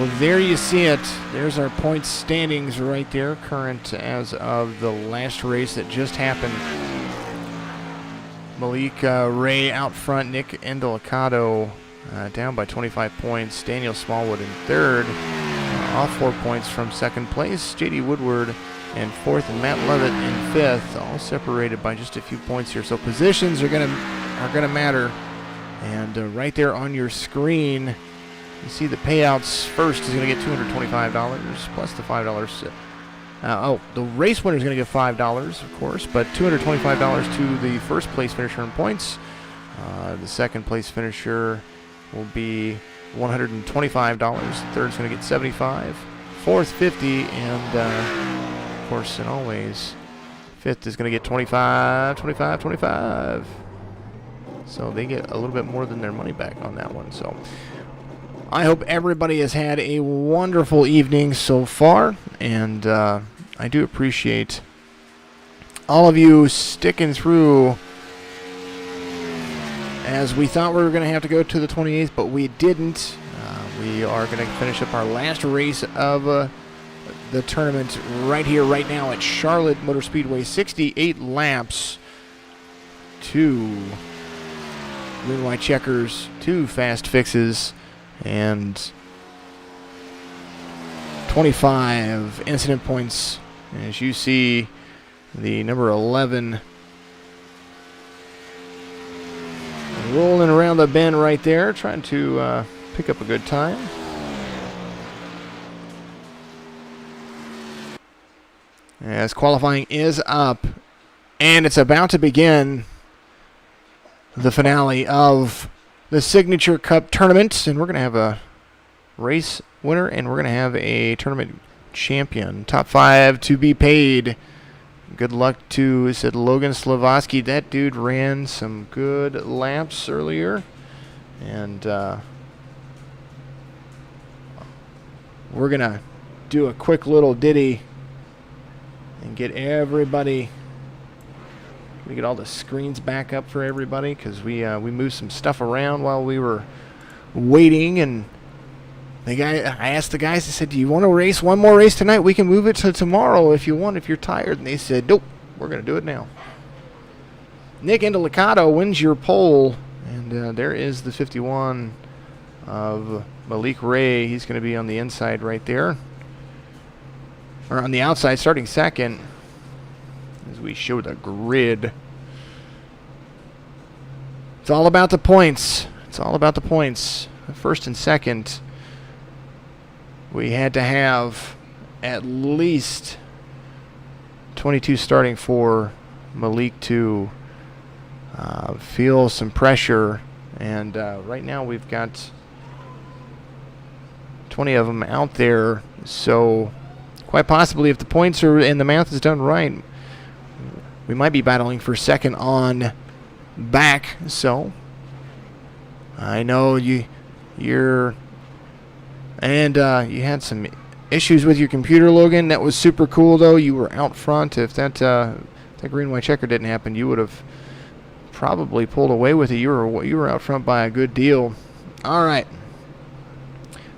Well, there you see it. There's our points standings right there, current as of the last race that just happened. Malik Ray out front, Nick Endelicato down by 25 points, Daniel Smallwood in third, off 4 points from second place, J.D. Woodward in fourth, and Matt Levitt in fifth, all separated by just a few points here. So positions are gonna matter, and right there on your screen, you see the payouts. First is going to get $225 plus the $5. The race winner is going to get $5, of course, but $225 to the first place finisher in points. The second place finisher will be $125. Third is going to get $75. Fourth, $50, and of course, and always, fifth is going to get $25. So they get a little bit more than their money back on that one. So I hope everybody has had a wonderful evening so far, and I do appreciate all of you sticking through, as we thought we were going to have to go to the 28th, but we didn't. We are going to finish up our last race of the tournament right here, right now at Charlotte Motor Speedway. 68 laps, 2 green white checkers, 2 fast fixes, and 25 incident points. As you see, the number 11 rolling around the bend right there, trying to pick up a good time. As qualifying is up, and it's about to begin the finale of the Signature Cup tournament, and we're going to have a race winner, and we're going to have a tournament champion. Top 5 to be paid. Good luck to, said Logan Slavosky. That dude ran some good laps earlier, and we're going to do a quick little ditty and get everybody. We get all the screens back up for everybody, because we moved some stuff around while we were waiting, and I asked the guys, I said, do you want to race one more race tonight? We can move it to tomorrow if you want, if you're tired. And they said, nope, we're going to do it now. Nick Endelicato wins your pole, and there is the 51 of Malik Ray. He's going to be on the inside right there, or on the outside, starting second, as we show the grid. It's all about the points. It's all about the points. First and second, we had to have at least 22 starting for Malik to feel some pressure. And right now we've got 20 of them out there. So quite possibly, if the points are and the math is done right, we might be battling for second on back. So I know you had some issues with your computer, Logan. That was super cool, though. You were out front. If that green white checker didn't happen, you would have probably pulled away with it. You were out front by a good deal. All right,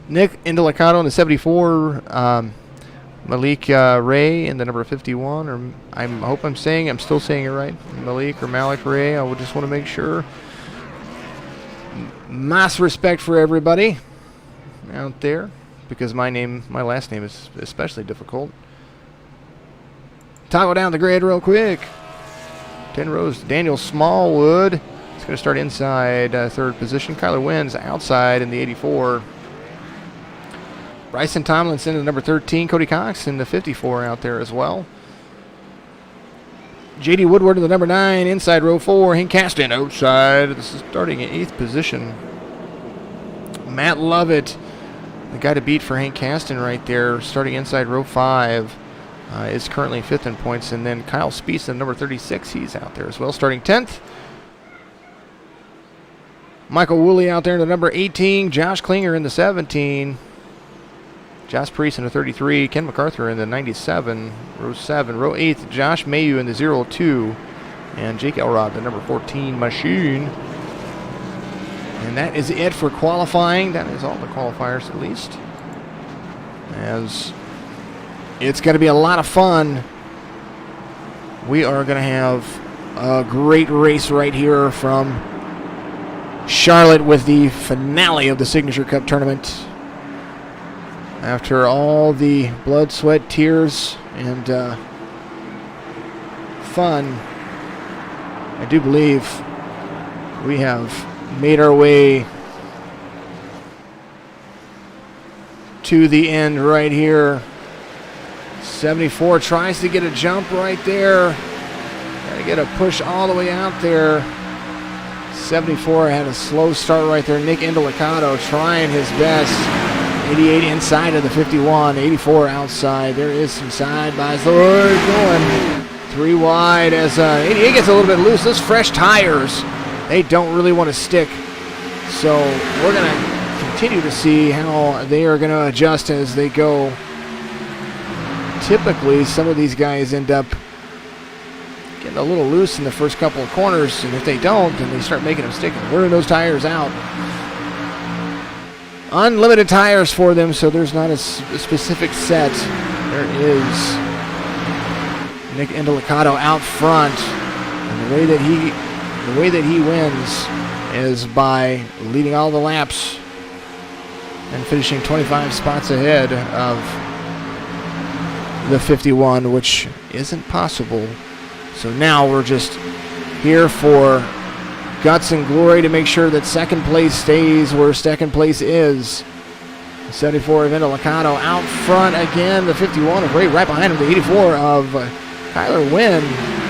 Nick Endelicato in the 74. Malik Ray in the number 51, or I hope I'm still saying it right. Malik or Malik Ray. I would just want to make sure. Mass respect for everybody out there, because my last name is especially difficult. Toggle down the grid real quick. 10 rows. Daniel Smallwood. He's going to start inside third position. Kyler Wynn's outside in the 84. Bryson Tomlinson in the number 13. Cody Cox in the 54 out there as well. J.D. Woodward in the number 9. Inside row 4. Hank Caston outside. This is starting in 8th position. Matt Lovett, the guy to beat for Hank Caston right there, starting inside row 5, is currently 5th in points. And then Kyle Speece in the number 36. He's out there as well, starting 10th. Michael Woolley out there in the number 18. Josh Klinger in the 17. Josh Priest in the 33, Ken MacArthur in the 97, row 7. Row 8, Josh Mayu in the 02, and Jake Elrod, the number 14 machine. And that is it for qualifying. That is all the qualifiers, at least. as it's going to be a lot of fun. We are going to have a great race right here from Charlotte with the finale of the Signature Cup tournament. After all the blood, sweat, tears, and fun, I do believe we have made our way to the end right here. 74 tries to get a jump right there. Got to get a push all the way out there. 74 had a slow start right there. Nick Indelicato trying his best. 88 inside of the 51. 84 outside. There is some side by going 3 wide as 88 gets a little bit loose. Those fresh tires, they don't really want to stick. So we're going to continue to see how they are going to adjust as they go. Typically, some of these guys end up getting a little loose in the first couple of corners, and if they don't, then they start making them stick and wearing those tires out. Unlimited tires for them, so there's not a specific set. There is Nick Indelicato out front, and the way that he wins is by leading all the laps and finishing 25 spots ahead of the 51, which isn't possible. So now we're just here for guts and glory to make sure that second place stays where second place is. 74 of Indelicato out front again. The 51 of Ray right behind him. The 84 of Kyler Wynn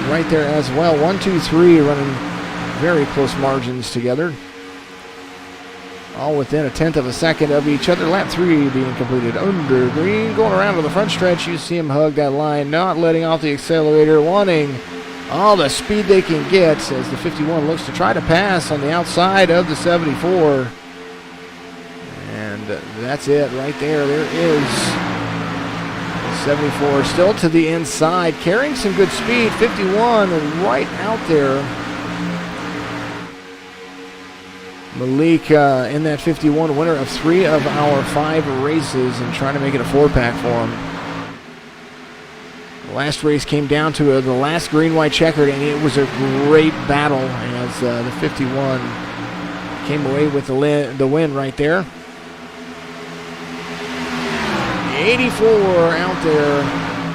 right there as well. 1, 2, 3 running very close margins together. All within a tenth of a second of each other. Lap 3 being completed under green. Going around to the front stretch, you see him hug that line, not letting off the accelerator, wanting all the speed they can get as the 51 looks to try to pass on the outside of the 74. And that's it right there. There is 74 still to the inside, carrying some good speed. 51 right out there. Malik in that 51, winner of 3 of our 5 races and trying to make it a 4-pack for him. The last race came down to the last green-white checkered, and it was a great battle as the 51 came away with the win right there. 84 out there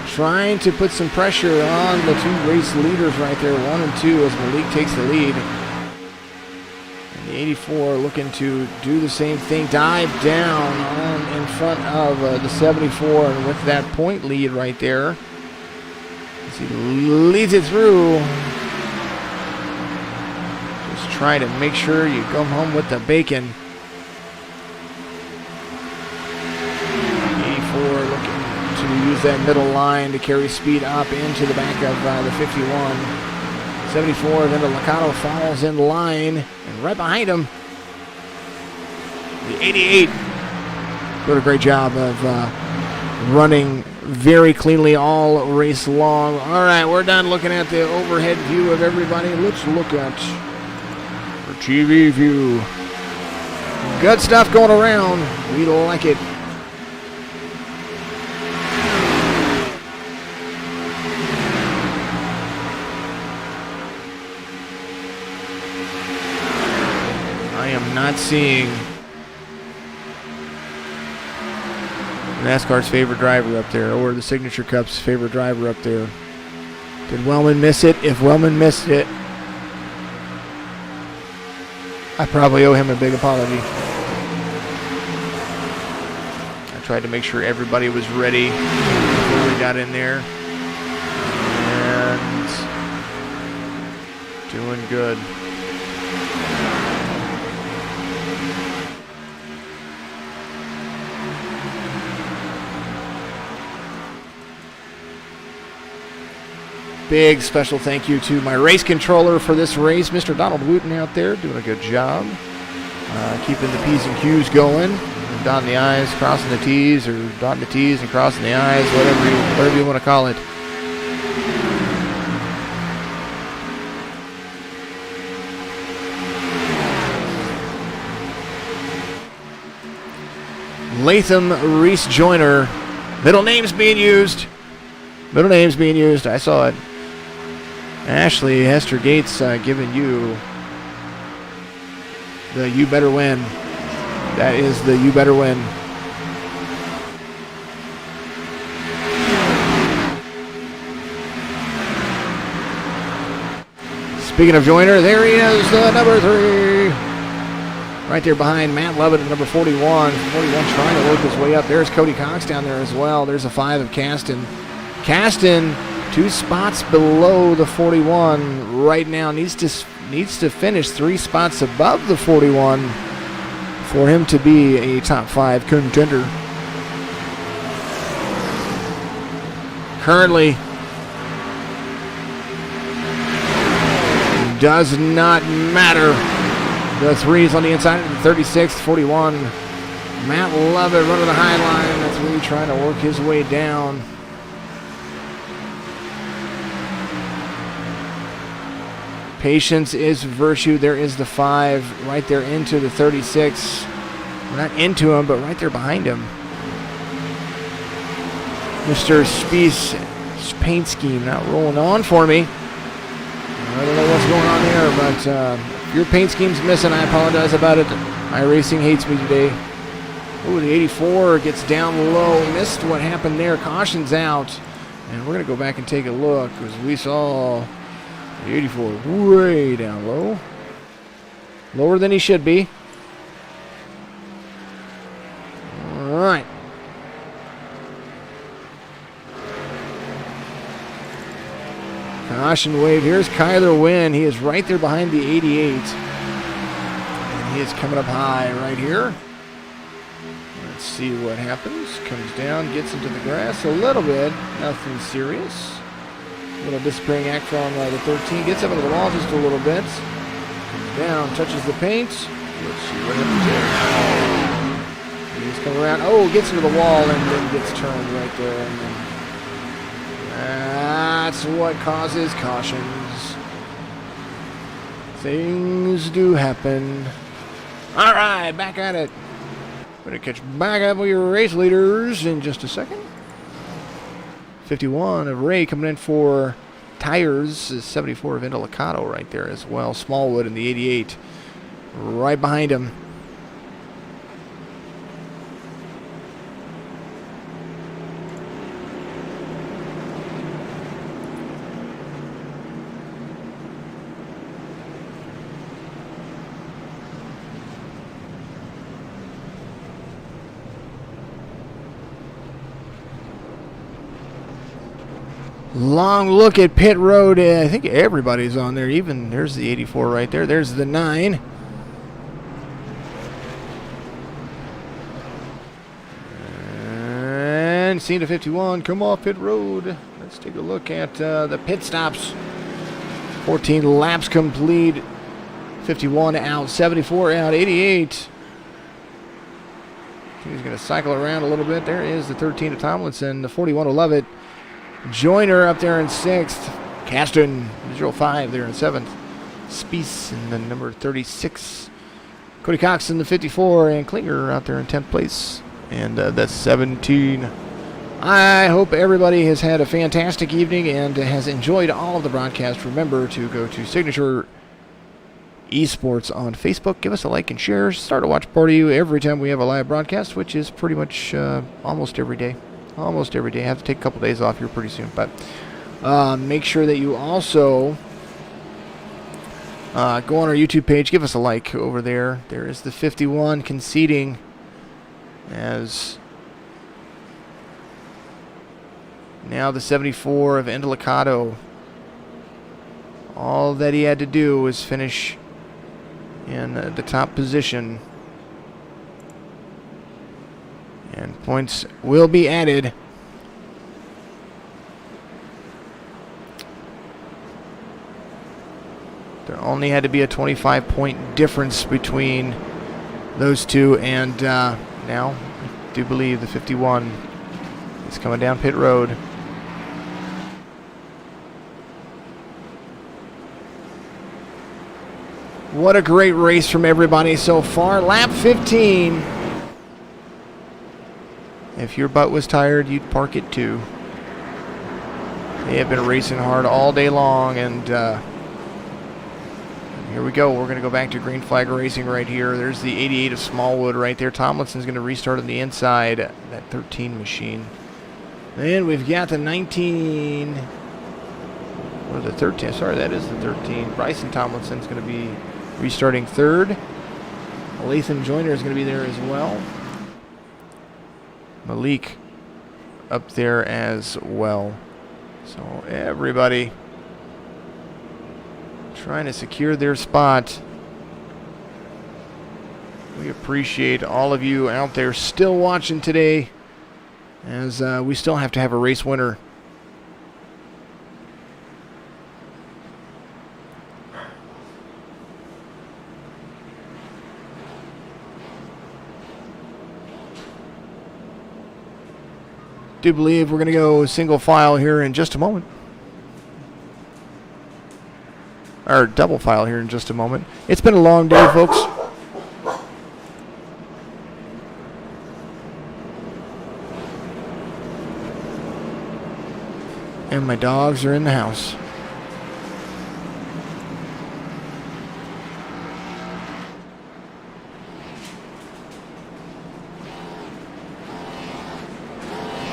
trying to put some pressure on the 2 race leaders right there, 1 and 2, as Malik takes the lead. The 84 looking to do the same thing, dive down on in front of the 74, and with that point lead right there, as he leads it through. Just try to make sure you come home with the bacon. 84 looking to use that middle line to carry speed up into the back of the 51. 74, then the Indelicato falls in line, and right behind him, the 88 did a great job of running very cleanly all race long. All right, we're done looking at the overhead view of everybody. Let's look at the TV view. Good stuff going around. We like it. Not seeing NASCAR's favorite driver up there, or the Signature Cup's favorite driver up there. Did Whelen miss it? If Whelen missed it, I probably owe him a big apology. I tried to make sure everybody was ready before we got in there. And doing good. Big special thank you to my race controller for this race, Mr. Donald Wooten out there, doing a good job. Keeping the P's and Q's going, dotting the I's, crossing the T's, or dotting the T's and crossing the I's, whatever you want to call it. Latham Reese Joyner Middle names being used. Middle names being used. I saw it. Ashley Hester Gates giving you the You Better Win. That is the You Better Win. Speaking of Joyner, there he is, number 3. Right there behind Matt Lovett at number 41. 41 trying to work his way up. There's Cody Cox down there as well. There's a 5 of Caston. Caston, 2 spots below the 41 right now. Needs to finish 3 spots above the 41 for him to be a top 5 contender. Currently, does not matter. The 3's on the inside of the 36, 41. Matt Lovett running the high line. That's really trying to work his way down. Patience is virtue. There is the 5 right there into the 36. Not into him, but right there behind him. Mr. Spies paint scheme not rolling on for me. I don't know what's going on there, but if your paint scheme's missing, I apologize about it. iRacing hates me today. Ooh, the 84 gets down low. Missed what happened there. Caution's out. And we're going to go back and take a look because we saw the 84 way down low. Lower than he should be. All right. Caution wave. Here's Kyler Wynn. He is right there behind the 88. And he is coming up high right here. Let's see what happens. Comes down, gets into the grass a little bit. Nothing serious. A little disappearing act from the 13. Gets up into the wall just a little bit. Comes down, touches the paint. Let's see what happens there. He's coming around. Oh, gets into the wall and then gets turned right there. And then that's what causes cautions. Things do happen. All right, back at it. Going to catch back up with your race leaders in just a second. 51 of Ray coming in for tires. 74 of Indelicato right there as well. Smallwood in the 88 right behind him. Long look at pit road. I think everybody's on there. Even there's the 84 right there. There's the 9. And scene of 51. Come off pit road. Let's take a look at the pit stops. 14 laps complete. 51 out. 74 out. 88. He's going to cycle around a little bit. There is the 13 of Tomlinson. The 41 of Lovett. Joyner up there in 6th. Caston, 05 there in 7th. Spies in the number 36. Cody Cox in the 54. And Klinger out there in 10th place. And that's 17. I hope everybody has had a fantastic evening and has enjoyed all of the broadcasts. Remember to go to Signature Esports on Facebook. Give us a like and share. Start a watch party every time we have a live broadcast, which is pretty much almost every day. Almost every day. I have to take a couple days off here pretty soon. But make sure that you also go on our YouTube page. Give us a like over there. There is the 51 conceding as now the 74 of Indelicato. All that he had to do was finish in the top position. And points will be added. There only had to be a 25-point difference between those two. And now I do believe the 51 is coming down pit road. What a great race from everybody so far. Lap 15. If your butt was tired, you'd park it too. They have been racing hard all day long, and here we go. We're going to go back to green flag racing right here. There's the 88 of Smallwood right there. Tomlinson's going to restart on the inside, that 13 machine. And we've got the 19, or the 13, sorry, that is the 13. Bryson Tomlinson's going to be restarting third. Lathan Joyner is going to be there as well. Malik up there as well. So everybody trying to secure their spot. We appreciate all of you out there still watching today, as we still have to have a race winner. Do believe we're going to go single file here in just a moment. Or double file here in just a moment. It's been a long day, folks. And my dogs are in the house.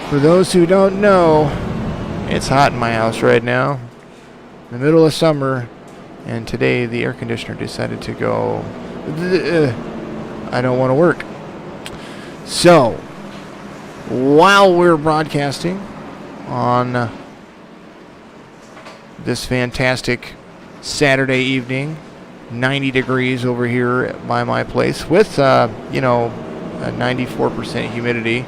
For those who don't know, it's hot in my house right now, in the middle of summer, and today the air conditioner decided to go, I don't want to work. So, while we're broadcasting on this fantastic Saturday evening, 90 degrees over here by my place, with, a 94% humidity,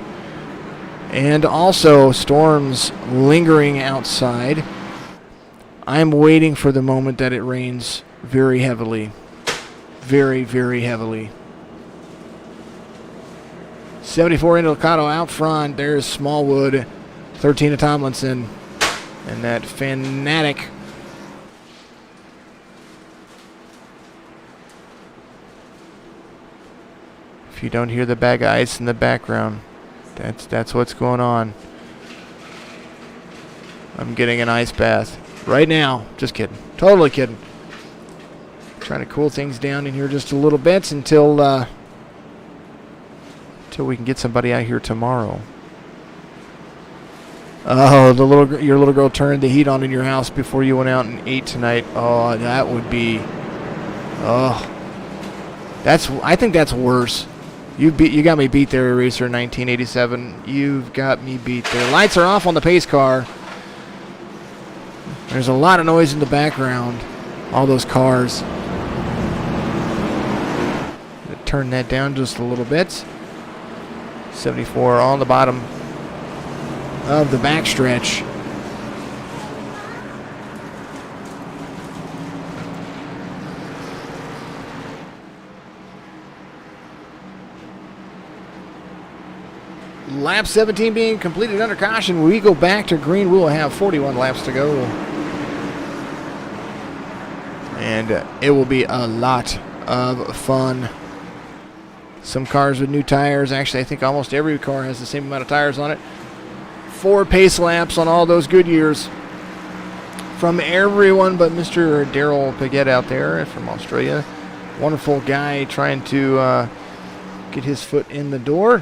and also storms lingering outside, I'm waiting for the moment that it rains very heavily. Very, very heavily. 74 Caldecott out front. There's Smallwood. 13 of Tomlinson. And that fanatic. If you don't hear the bag of ice in the background, that's what's going on. I'm getting an ice bath right now. Just kidding. Totally kidding. Trying to cool things down in here just a little bit until we can get somebody out here tomorrow. Oh, your little girl turned the heat on in your house before you went out and ate tonight. Oh, that would be. Oh, I think that's worse. You got me beat there, Eraser 1987. You've got me beat there. Lights are off on the pace car. There's a lot of noise in the background. All those cars. Turn that down just a little bit. 74 on the bottom of the backstretch. Lap 17 being completed under caution. We go back to green. We'll have 41 laps to go. And it will be a lot of fun. Some cars with new tires. Actually, I think almost every car has the same amount of tires on it. 4 pace laps on all those Goodyears. From everyone but Mr. Daryl Paget out there from Australia. Wonderful guy trying to get his foot in the door.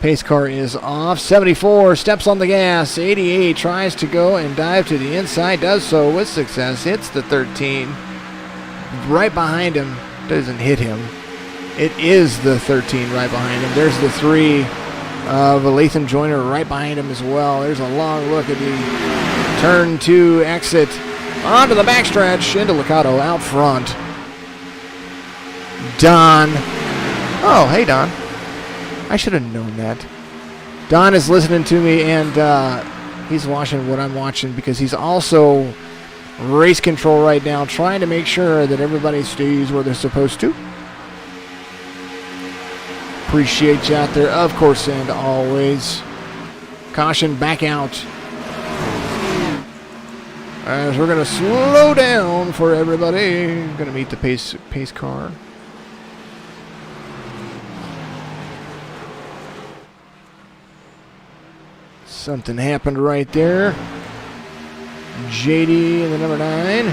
Pace car is off. 74 steps on the gas. 88 tries to go and dive to the inside. Does so with success. Hits the 13. Right behind him. Doesn't hit him. It is the 13 right behind him. There's the 3 of Lathan Joyner right behind him as well. There's a long look at the turn 2 exit. Onto the backstretch. Into Liccato out front. Don. Oh, hey, Don. I should have known that. Don is listening to me, and he's watching what I'm watching because he's also race control right now, trying to make sure that everybody stays where they're supposed to. Appreciate you out there, of course, and always. Caution back out. As we're going to slow down for everybody. Going to meet the pace car. Something happened right there. JD in the number 9.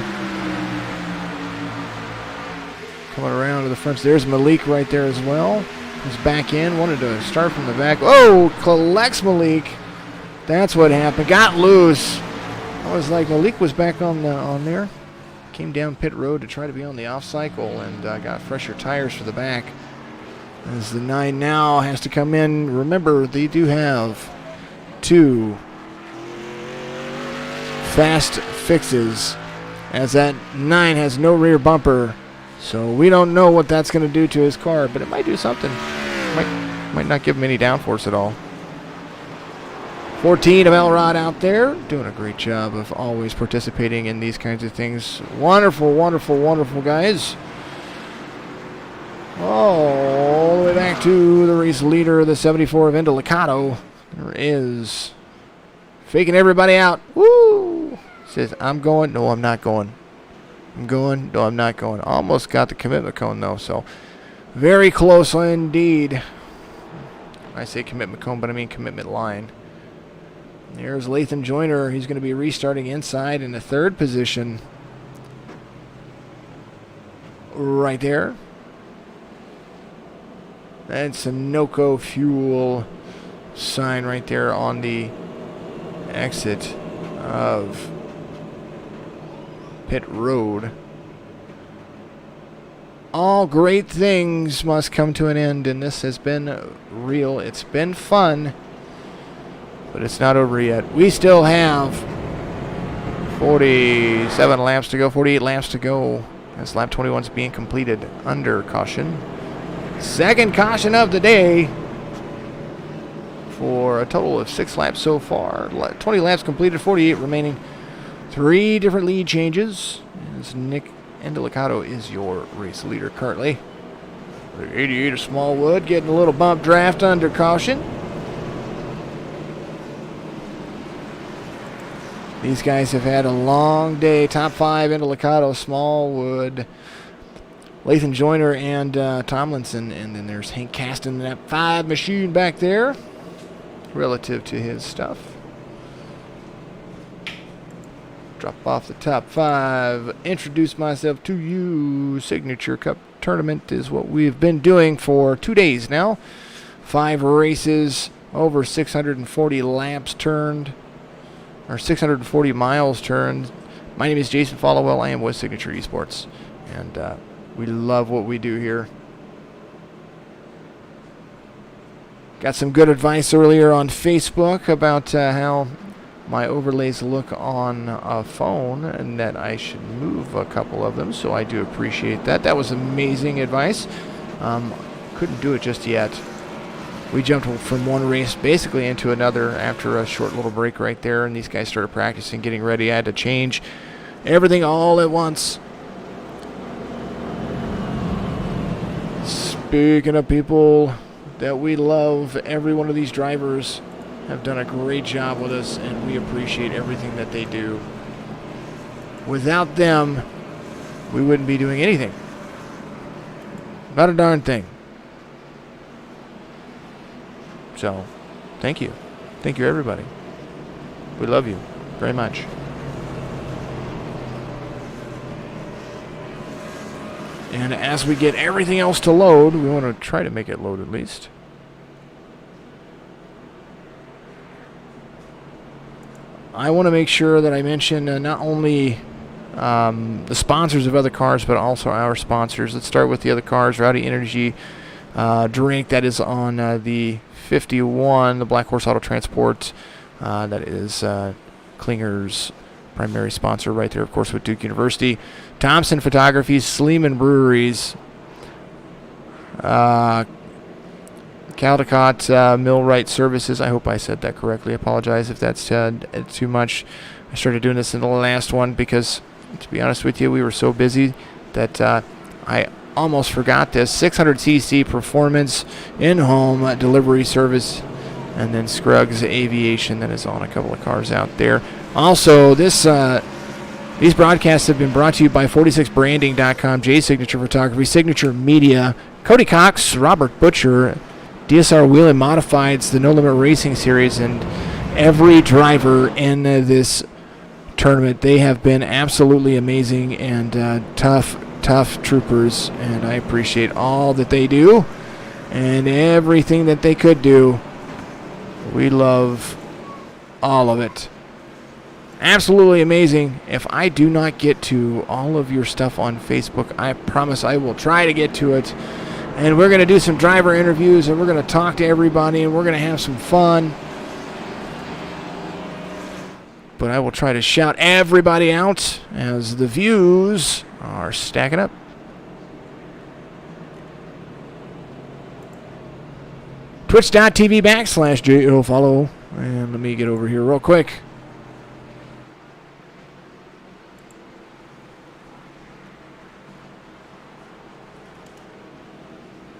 Coming around to the front. There's Malik right there as well. He's back in. Wanted to start from the back. Oh, collects Malik. That's what happened. Got loose. I was like, Malik was back on there. Came down pit road to try to be on the off cycle and got fresher tires for the back. As the 9 now has to come in. Remember, they do have 2 fast fixes, as that 9 has no rear bumper. So we don't know what that's going to do to his car, but it might do something. Might not give him any downforce at all. 14 of Elrod out there, doing a great job of always participating in these kinds of things. Wonderful, wonderful, wonderful guys. All the way back to the race leader, the 74 of Caldecott. There is faking everybody out. Woo! Says, I'm going. No, I'm not going. I'm going. No, I'm not going. Almost got the commitment cone, though, so very close indeed. I say commitment cone, but I mean commitment line. There's Lathan Joyner. He's going to be restarting inside in the 3rd position. Right there. That's a Noco fuel sign right there on the exit of pit road. All great things must come to an end, and this has been real. It's been fun, but it's not over yet. We still have 47 laps to go, 48 laps to go, as lap 21 is being completed under caution. 2nd caution of the day for a total of 6 laps so far. 20 laps completed, 48 remaining. 3 different lead changes, as Nick Caldecott is your race leader currently. The 88 of Smallwood getting a little bump draft under caution. These guys have had a long day. Top 5, Caldecott, Smallwood, Lathan Joyner, and Tomlinson. And then there's Hank Caston in that 5 machine back there relative to his stuff. Drop off the top 5. Introduce myself to you. Signature Cup Tournament is what we've been doing for 2 days now. 5 races, over 640 laps turned, or 640 miles turned. My name is Jason Followell. I am with Signature Esports, and we love what we do here. Got some good advice earlier on Facebook about how my overlays look on a phone and that I should move a couple of them, so I do appreciate that. That was amazing advice. Couldn't do it just yet. We jumped from one race basically into another after a short little break right there, and these guys started practicing, getting ready. I had to change everything all at once. Speaking of people that we love, every one of these drivers have done a great job with us, and we appreciate everything that they do. Without them, we wouldn't be doing anything. Not a darn thing. So, thank you. Thank you, everybody. We love you very much. And as we get everything else to load, we want to try to make it load at least. I want to make sure that I mention not only the sponsors of other cars, but also our sponsors. Let's start with the other cars. Rowdy Energy drink that is on the 51, the Blackhorse Auto Transport. That is Klinger's primary sponsor right there, of course, with Duke University. Thompson Photography, Sleeman Breweries, Caldecott, Millwright Services. I hope I said that correctly. I apologize if that's too much. I started doing this in the last one because, to be honest with you, we were so busy that I almost forgot this. 600cc Performance InHome delivery service, and then Scruggs Aviation that is on a couple of cars out there. Also, these broadcasts have been brought to you by 46branding.com, J Signature Photography, Signature Media, Cody Cox, Robert Butcher, DSR Whelen Modifieds, the No Limit Racing Series, and every driver in this tournament. They have been absolutely amazing and tough troopers, and I appreciate all that they do and everything that they could do. We love all of it. Absolutely amazing. If I do not get to all of your stuff on Facebook, I promise I will try to get to it. And we're going to do some driver interviews, and we're going to talk to everybody, and we're going to have some fun. But I will try to shout everybody out as the views are stacking up. Twitch.tv/JO follow. And let me get over here real quick.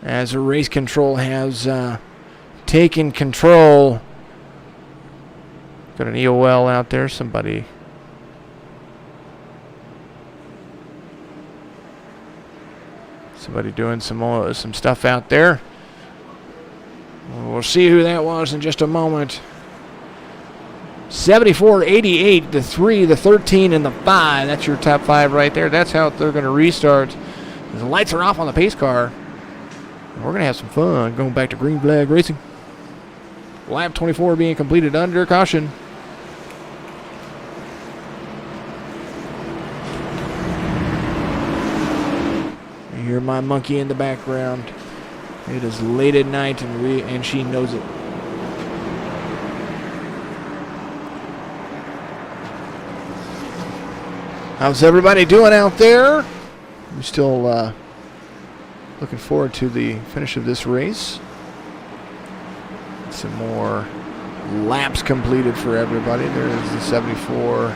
As race control has taken control. Got an EOL out there. Somebody doing some stuff out there. We'll see who that was in just a moment. 74, 88, the 3, the 13, and the 5. That's your top 5 right there. That's how they're going to restart. The lights are off on the pace car. We're going to have some fun going back to green flag racing. Lap 24 being completed under caution. You hear my monkey in the background. It is late at night, and she knows it. How's everybody doing out there? We're still looking forward to the finish of this race. Some more laps completed for everybody. There is the 74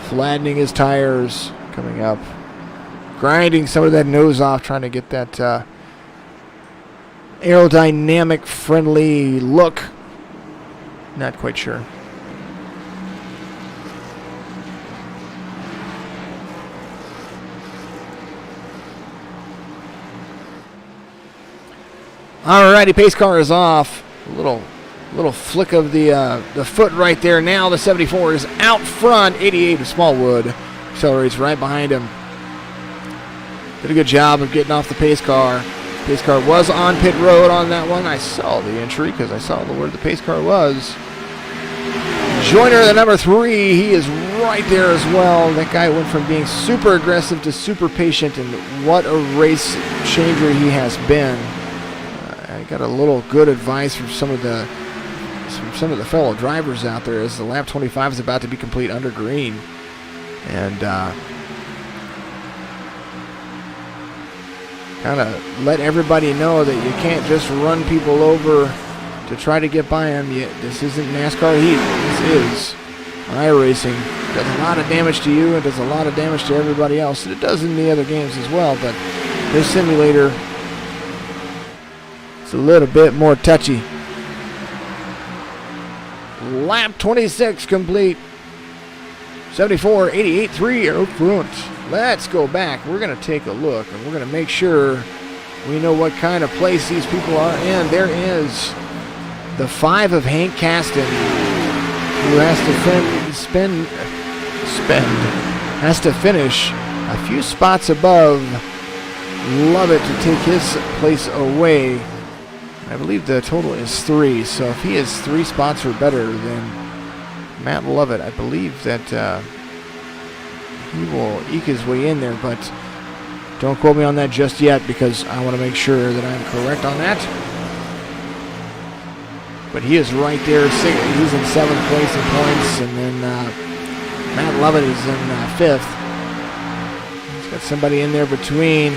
flattening his tires, coming up, grinding some of that nose off, trying to get that aerodynamic friendly look. Not quite sure. Alrighty, pace car is off. A little flick of the foot right there. Now the 74 is out front. 88 of Smallwood accelerates right behind him. Did a good job of getting off the pace car. Pace car was on pit road on that one. I saw the entry because I saw where the pace car was. Joyner, the number 3, he is right there as well. That guy went from being super aggressive to super patient, and what a race changer he has been. I got a little good advice from some of the fellow drivers out there as the lap 25 is about to be complete under green, and kind of let everybody know that you can't just run people over to try to get by them. This isn't NASCAR heat. This is iRacing. It does a lot of damage to you. It does a lot of damage to everybody else. And it does in the other games as well, but this simulator, it's a little bit more touchy. Lap 26 complete. 74, 88, 3 out front. Let's go back. We're going to take a look, and we're going to make sure we know what kind of place these people are in. There is the 5 of Hank Caston, who has to finish a few spots above Lovett to take his place away. I believe the total is 3, so if he is 3 spots or better than Matt Lovett, I believe that he will eke his way in there, but don't quote me on that just yet because I want to make sure that I'm correct on that. But he is right there. He's in 7th place in points, and then Matt Lovett is in 5th. He's got somebody in there between.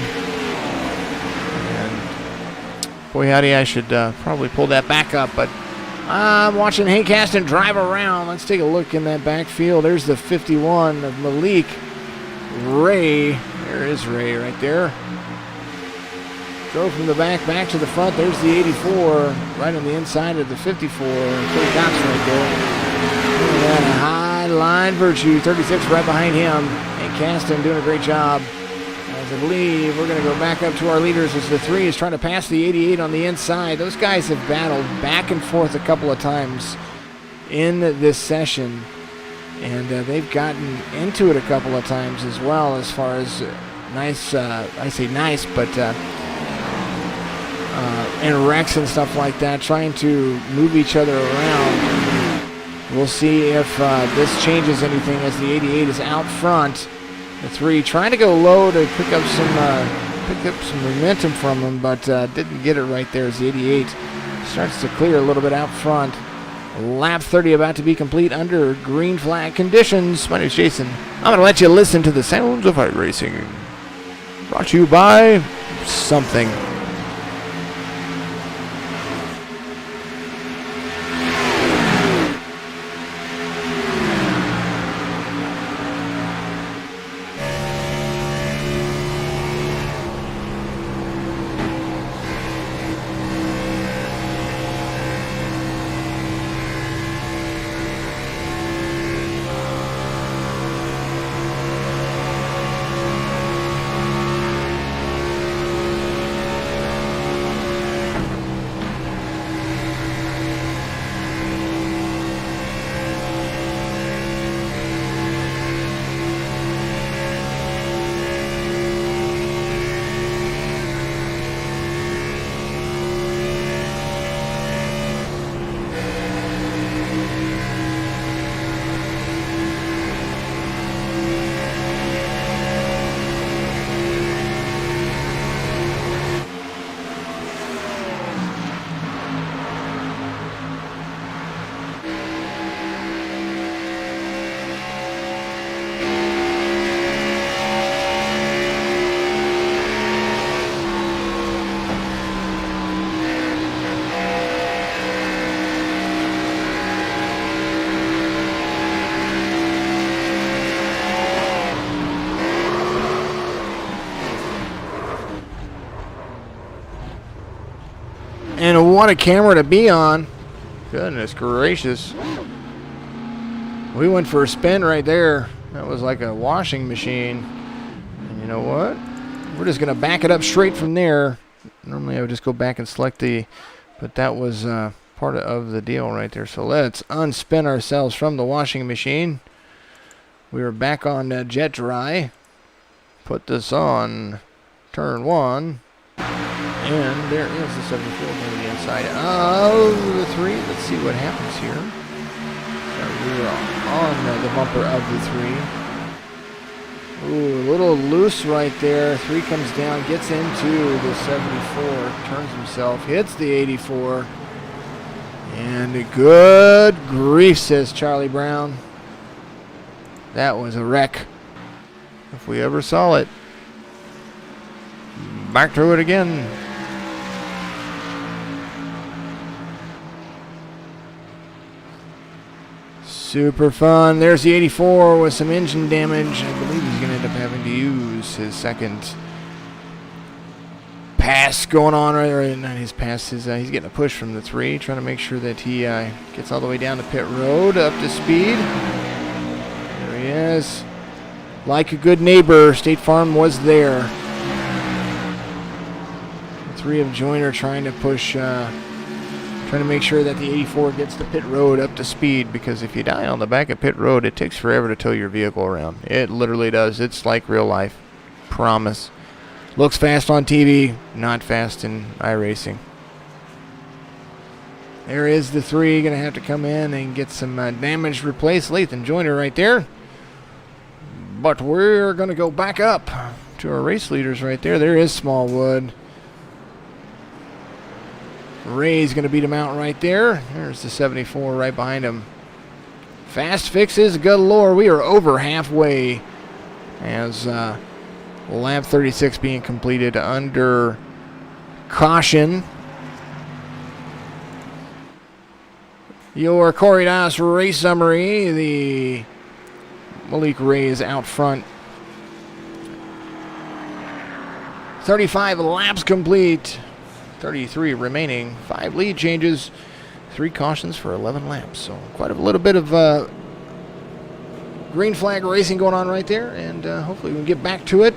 Boy, howdy, I should probably pull that back up, but I'm watching Hank Caston drive around. Let's take a look in that backfield. There's the 51 of Malik. Ray. There is Ray right there. Drove from the back to the front. There's the 84 right on the inside of the 54. Cody Cox right there. Look at that, a high line virtue. 36 right behind him. Hank Caston doing a great job. I believe we're going to go back up to our leaders as the 3 is trying to pass the 88 on the inside. Those guys have battled back and forth a couple of times in this session, and they've gotten into it a couple of times as well, as far as nice, I say nice, but in wrecks and stuff like that, trying to move each other around. We'll see if this changes anything as the 88 is out front. The 3 trying to go low to pick up some momentum from him, but didn't get it right there as the 88 starts to clear a little bit out front. Lap 30 about to be complete under green flag conditions. My name is Jason. I'm going to let you listen to the sounds of iRacing. Brought to you by something. And what a camera to be on. Goodness gracious. We went for a spin right there. That was like a washing machine. And you know what? We're just going to back it up straight from there. Normally I would just go back and select but that was part of the deal right there. So let's unspin ourselves from the washing machine. We are back on jet dry. Put this on turn 1. And there is the 74 on the inside of the 3. Let's see what happens here. We are on the bumper of the 3. Ooh, a little loose right there. 3 comes down, gets into the 74, turns himself, hits the 84. And good grief, says Charlie Brown. That was a wreck. If we ever saw it. Back to it again. Super fun. There's the 84 with some engine damage. I believe he's going to end up having to use his second pass going on. Or not his pass. He's getting a push from the 3, trying to make sure that he gets all the way down to pit road, up to speed. There he is. Like a good neighbor, State Farm was there. The 3 of Joyner trying to push... trying to make sure that the 84 gets the pit road up to speed, because if you die on the back of pit road, it takes forever to tow your vehicle around. It literally does. It's like real life. Promise. Looks fast on TV, not fast in iRacing. There is the 3, going to have to come in and get some damage replaced. Lathan Joyner right there. But we're going to go back up to our race leaders right there. There is Smallwood. Ray's going to beat him out right there. There's the 74 right behind him. Fast fixes galore. We are over halfway as lap 36 being completed under caution. Your Corey Das race summary. The Malik Ray is out front. 35 laps complete. 33 remaining, 5 lead changes, 3 cautions for 11 laps. So quite a little bit of green flag racing going on right there, and hopefully we can get back to it.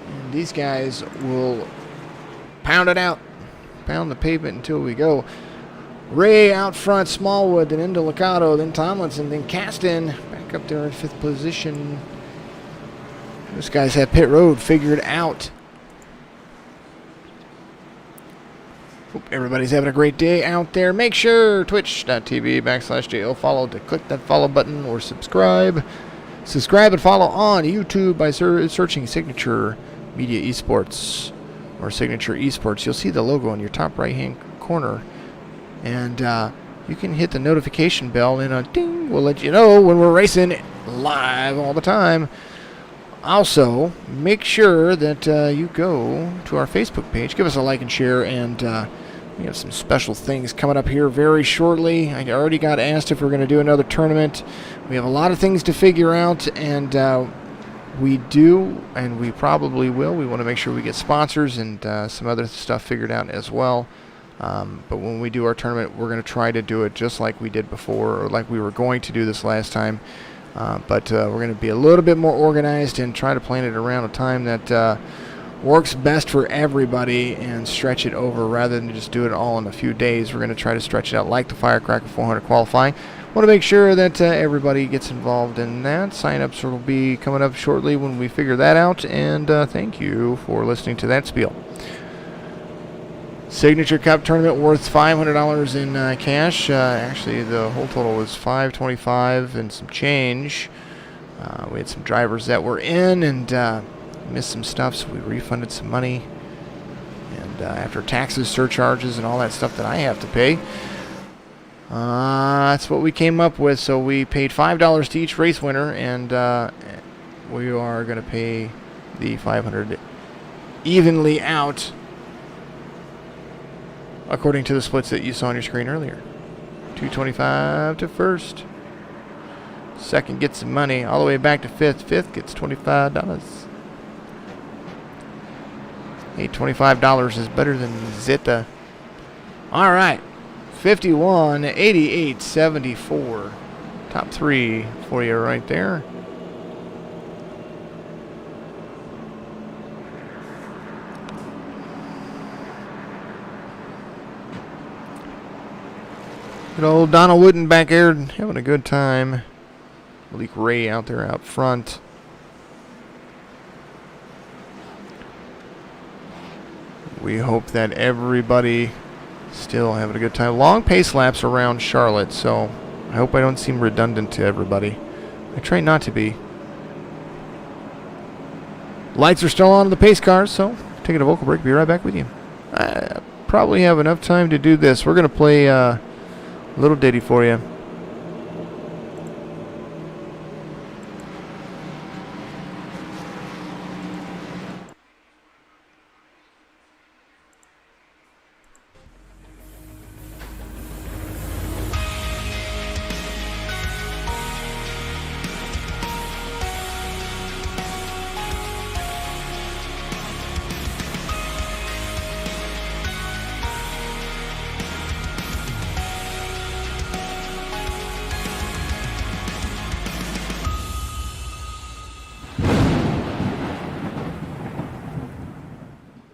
And these guys will pound it out, pound the pavement until we go. Ray out front, Smallwood, then into Liccato, then Tomlinson, then Caston back up there in 5th position. Those guys have pit road figured out. Hope everybody's having a great day out there. Make sure twitch.tv/JL follow to click that follow button or subscribe. Subscribe and follow on YouTube by searching Signature Media Esports or Signature Esports. You'll see the logo on your top right hand corner. And you can hit the notification bell and a ding will let you know when we're racing live all the time. Also, make sure that you go to our Facebook page. Give us a like and share, and we have some special things coming up here very shortly. I already got asked if we're going to do another tournament. We have a lot of things to figure out, and we do, and we probably will. We want to make sure we get sponsors and some other stuff figured out as well. But when we do our tournament, we're going to try to do it just like we did before, or like we were going to do this last time. But we're going to be a little bit more organized and try to plan it around a time that works best for everybody and stretch it over rather than just do it all in a few days. We're going to try to stretch it out like the Firecracker 400 qualifying. Want to make sure that everybody gets involved in that. Sign-ups will be coming up shortly when we figure that out. And thank you for listening to that spiel. Signature Cup tournament worth $500 in cash. Actually, the whole total was $525 and some change. We had some drivers that were in and missed some stuff, so we refunded some money. And after taxes, surcharges, and all that stuff that I have to pay, that's what we came up with. So we paid $5 to each race winner, and we are going to pay the $500 evenly out, according to the splits that you saw on your screen earlier. $225 to first. Second gets some money all the way back to fifth. Fifth gets $25. Hey, $25 is better than Zeta. All right. 51, 88, 74. Top three for you right there. Good old Donald Wooden back there having a good time. Malik Ray out there out front. We hope that everybody still having a good time. Long pace laps around Charlotte, so I hope I don't seem redundant to everybody. I try not to be. Lights are still on the pace cars, so taking a vocal break. Be right back with you. I probably have enough time to do this. We're going to play a little ditty for you.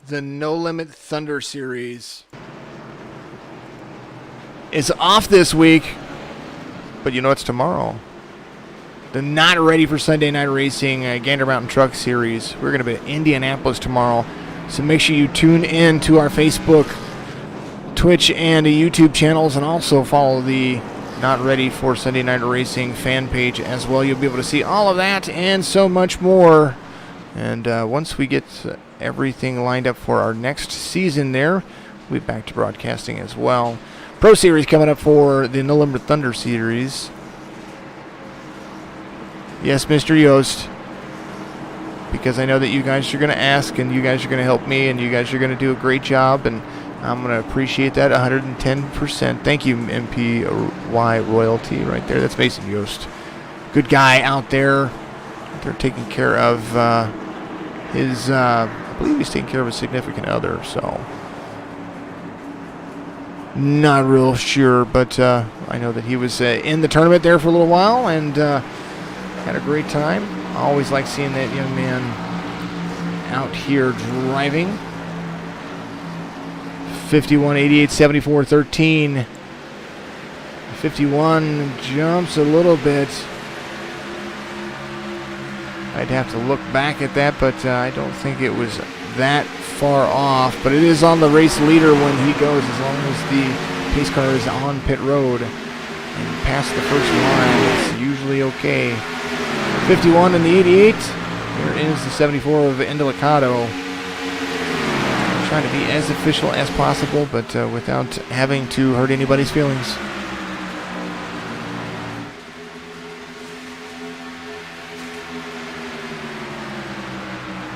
The No Limit Thunder Series is off this week, but you know it's tomorrow. The Not Ready for Sunday Night Racing Gander Mountain Truck Series. We're going to be in Indianapolis tomorrow, so make sure you tune in to our Facebook, Twitch, and YouTube channels, and also follow the Not Ready for Sunday Night Racing fan page as well. You'll be able to see all of that and so much more. And once we get everything lined up for our next season there, we'll be back to broadcasting as well. Pro Series coming up for the No Limit Thunder Series. Yes, Mr. Yost, because I know that you guys are going to ask, and you guys are going to help me, and you guys are going to do a great job, and I'm going to appreciate that 110%. Thank you, MPY Royalty right there. That's Mason Yost. Good guy out there. They're taking care of his, I believe he's taking care of a significant other, so not real sure, but I know that he was in the tournament there for a little while and had a great time. I always like seeing that young man out here driving. 51, 88, 74, 13. 51 jumps a little bit. I'd have to look back at that, but I don't think it was that far off. But it is on the race leader when he goes, as long as the pace car is on pit road and past the first line. It's usually okay. 51 in the 88. Here is the 74 of Indelicato. Trying to be as official as possible, but without having to hurt anybody's feelings.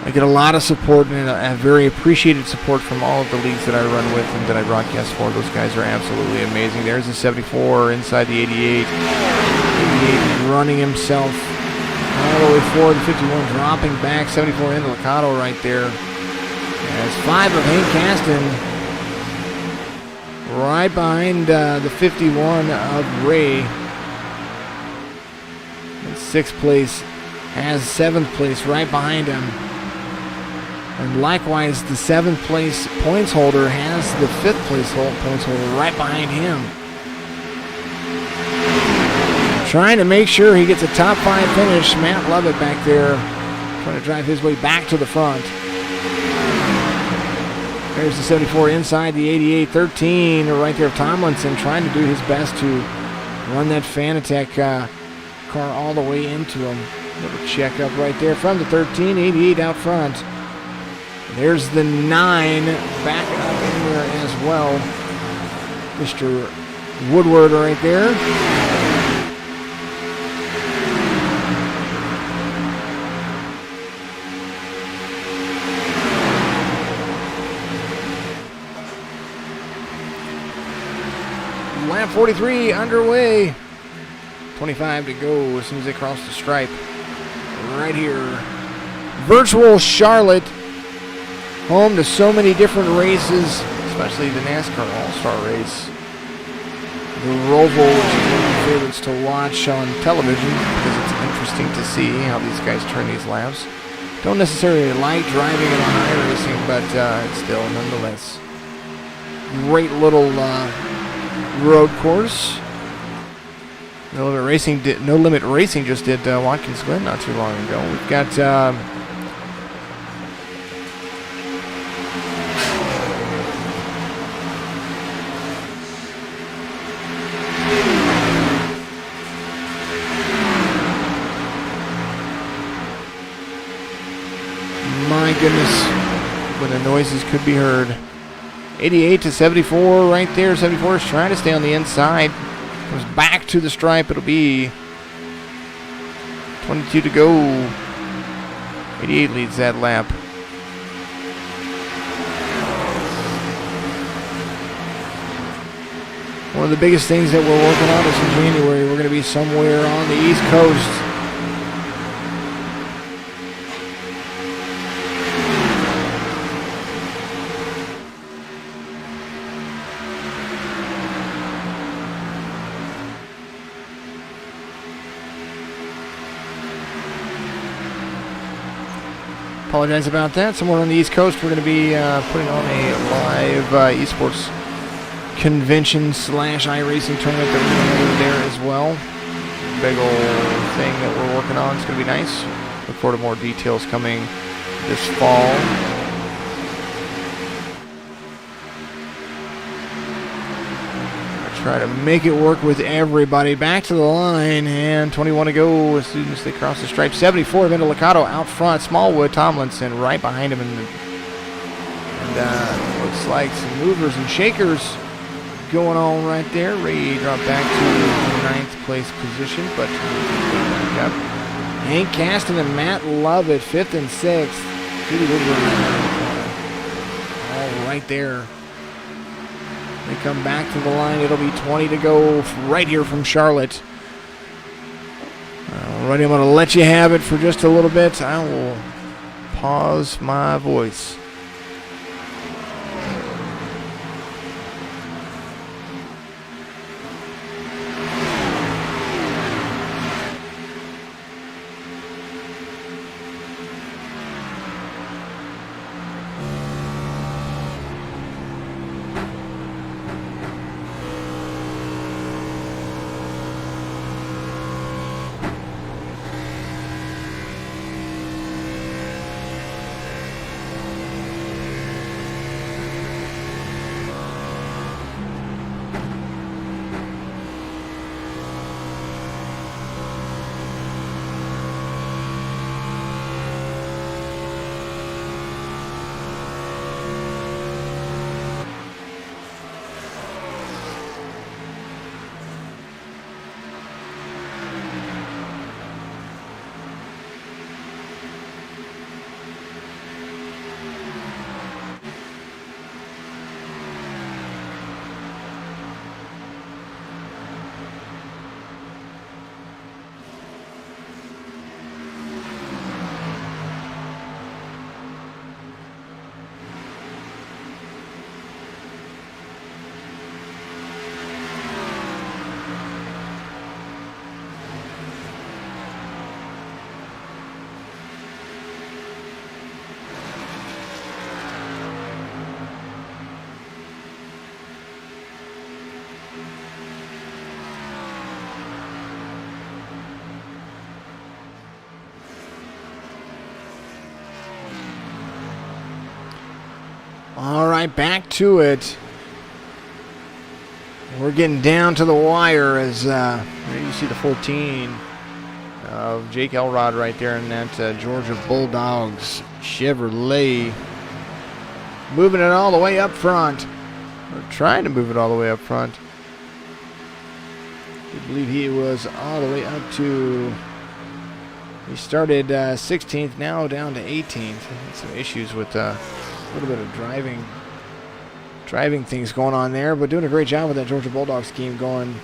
I get a lot of support and a very appreciated support from all of the leagues that I run with and that I broadcast for. Those guys are absolutely amazing. There's the 74 inside the 88. 88 running himself all the way forward. The 51 dropping back. 74 into Licato right there. As 5 of Hank Caston right behind the 51 of Ray. In 6th place has 7th place right behind him. And likewise, the 7th place points holder has the 5th place points holder right behind him. Trying to make sure he gets a top 5 finish. Matt Lovett back there trying to drive his way back to the front. There's the 74 inside the 88. 13 right there. Tomlinson trying to do his best to run that Fanatec car all the way into him. Little check up right there from the 13. 88 out front. There's the 9 back up in there as well. Mr. Woodward right there. Lap 43 underway. 25 to go as soon as they cross the stripe. Right here. Virtual Charlotte. Home to so many different races, especially the NASCAR All-Star race. The Roval, which is one of my favorites to watch on television because it's interesting to see how these guys turn these laps. Don't necessarily like driving it on iRacing, but it's still nonetheless great little road course. No Limit Racing just did Watkins Glen not too long ago. We've got my goodness, when the noises could be heard. 88 to 74 right there. 74 is trying to stay on the inside. Comes back to the stripe. It'll be 22 to go. 88 leads that lap. One of the biggest things that we're working on is in January. We're going to be somewhere on the East Coast. Apologize about that. Somewhere on the East Coast, we're going to be putting on a live esports convention / iRacing tournament that we're doing over there as well. Big old thing that we're working on. It's going to be nice. Look forward to more details coming this fall. Try to make it work with everybody. Back to the line, and 21 to go as soon as they cross the stripe. 74 of Indelicato out front. Smallwood, Tomlinson right behind him. And looks like some movers and shakers going on right there. Ray dropped back to the 9th place position, but back up. Hank Caston and Matt Lovett, 5th and 6th. Cody Woodward all right there. They come back to the line. It'll be 20 to go right here from Charlotte. Alrighty, I'm going to let you have it for just a little bit. I will pause my voice. All right, back to it. We're getting down to the wire as there you see the 14 of Jake Elrod right there in that Georgia Bulldogs Chevrolet. Moving it all the way up front. Or trying to move it all the way up front. I believe he was all the way up to... He started 16th, now down to 18th. Some issues with a little bit of driving things going on there, but doing a great job with that Georgia Bulldogs scheme going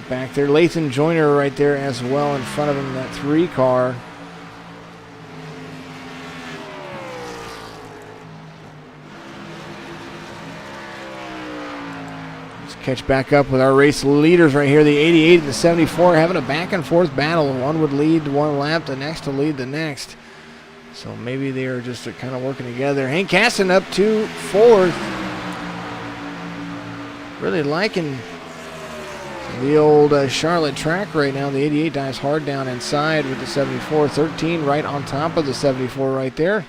back there. Lathan Joyner right there as well in front of him, that 3 car. Let's catch back up with our race leaders right here. The 88 and the 74 having a back and forth battle. One would lead one lap, the next to lead the next. So maybe they are just kind of working together. Hank Caston up to 4th. Really liking the old Charlotte track right now. The 88 dives hard down inside with the 74. 13 right on top of the 74 right there.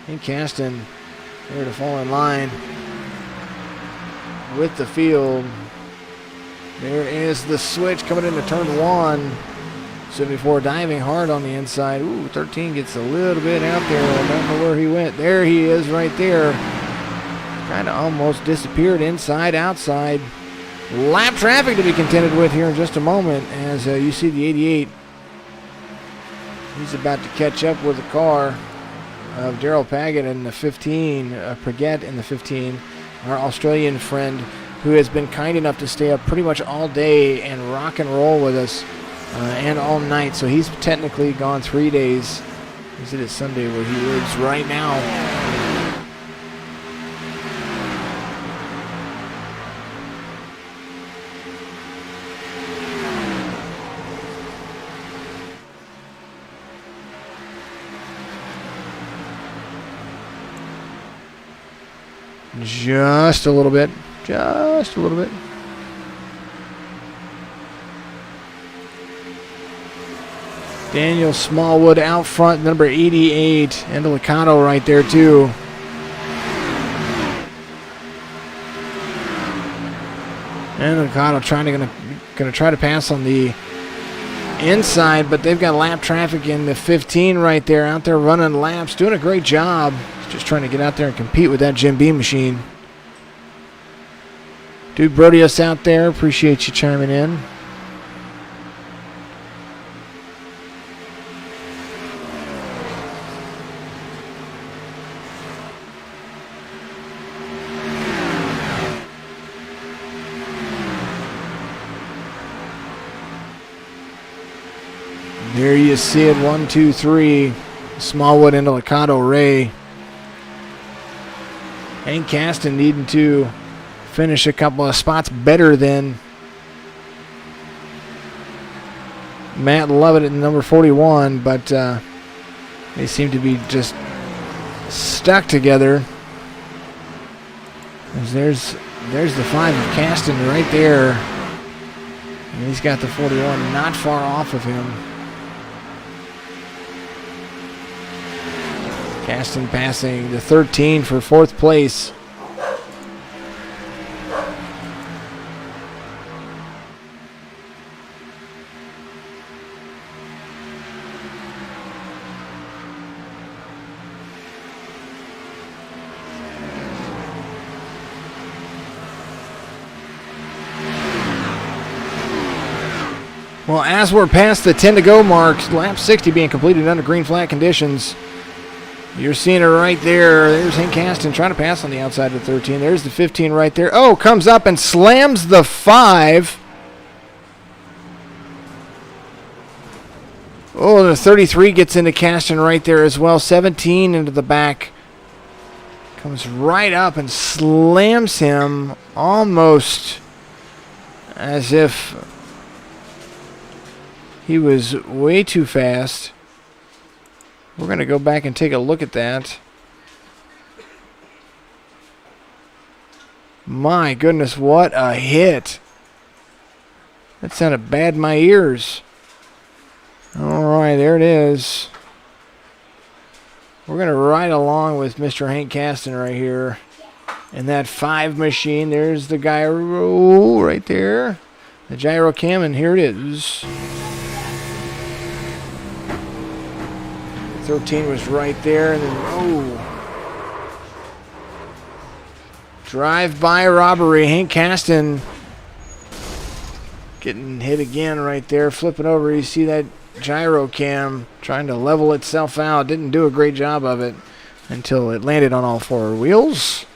And Caston there to fall in line with the field. There is the switch coming into turn 1. 74 diving hard on the inside. Ooh, 13 gets a little bit out there. I don't know where he went. There he is right there. Kind of almost disappeared inside, outside. Lap traffic to be contended with here in just a moment as you see the 88. He's about to catch up with the car of Daryl Paget in the 15, Paget in the 15, our Australian friend who has been kind enough to stay up pretty much all day and rock and roll with us and all night. So he's technically gone 3 days. Is it Sunday where he lives right now? Just a little bit. Just a little bit. Daniel Smallwood out front, number 88. And Liccato right there, too. And Liccato gonna try to pass on the inside, but they've got lap traffic in the 15 right there, out there running laps, doing a great job. Just trying to get out there and compete with that Jim Beam machine. Dude Brodius out there, appreciate you chiming in. There you see it, 1, 2, 3. Smallwood into Liccato Ray. Hank Caston needing to finish a couple of spots better than Matt Lovett at number 41, but they seem to be just stuck together. There's the 5 of Caston right there. And he's got the 41 not far off of him. Caston passing the 13 for 4th place. Well, as we're past the 10 to go mark, lap 60 being completed under green flag conditions. You're seeing it right there. There's Hank Caston trying to pass on the outside of the 13. There's the 15 right there. Oh, comes up and slams the 5. Oh, the 33 gets into Caston right there as well. 17 into the back. Comes right up and slams him almost as if he was way too fast. We're going to go back and take a look at that. My goodness, what a hit. That sounded bad in my ears. All right, there it is. We're going to ride along with Mr. Hank Caston right here. And that 5 machine, there's the gyro right there. The gyro cam, and here it is. 13 was right there, and then, drive-by robbery. Hank Caston getting hit again right there, flipping over. You see that gyro cam trying to level itself out. Didn't do a great job of it until it landed on all 4 wheels.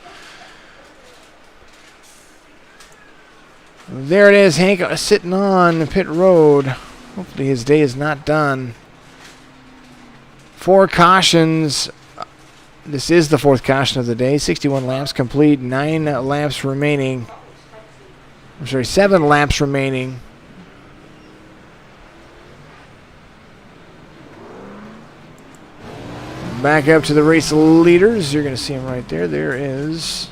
There it is, Hank sitting on pit road. Hopefully his day is not done. 4 cautions. This is the 4th caution of the day. 61 laps complete. 9 laps remaining. I'm sorry, 7 laps remaining. Back up to the race leaders. You're going to see him right there. There is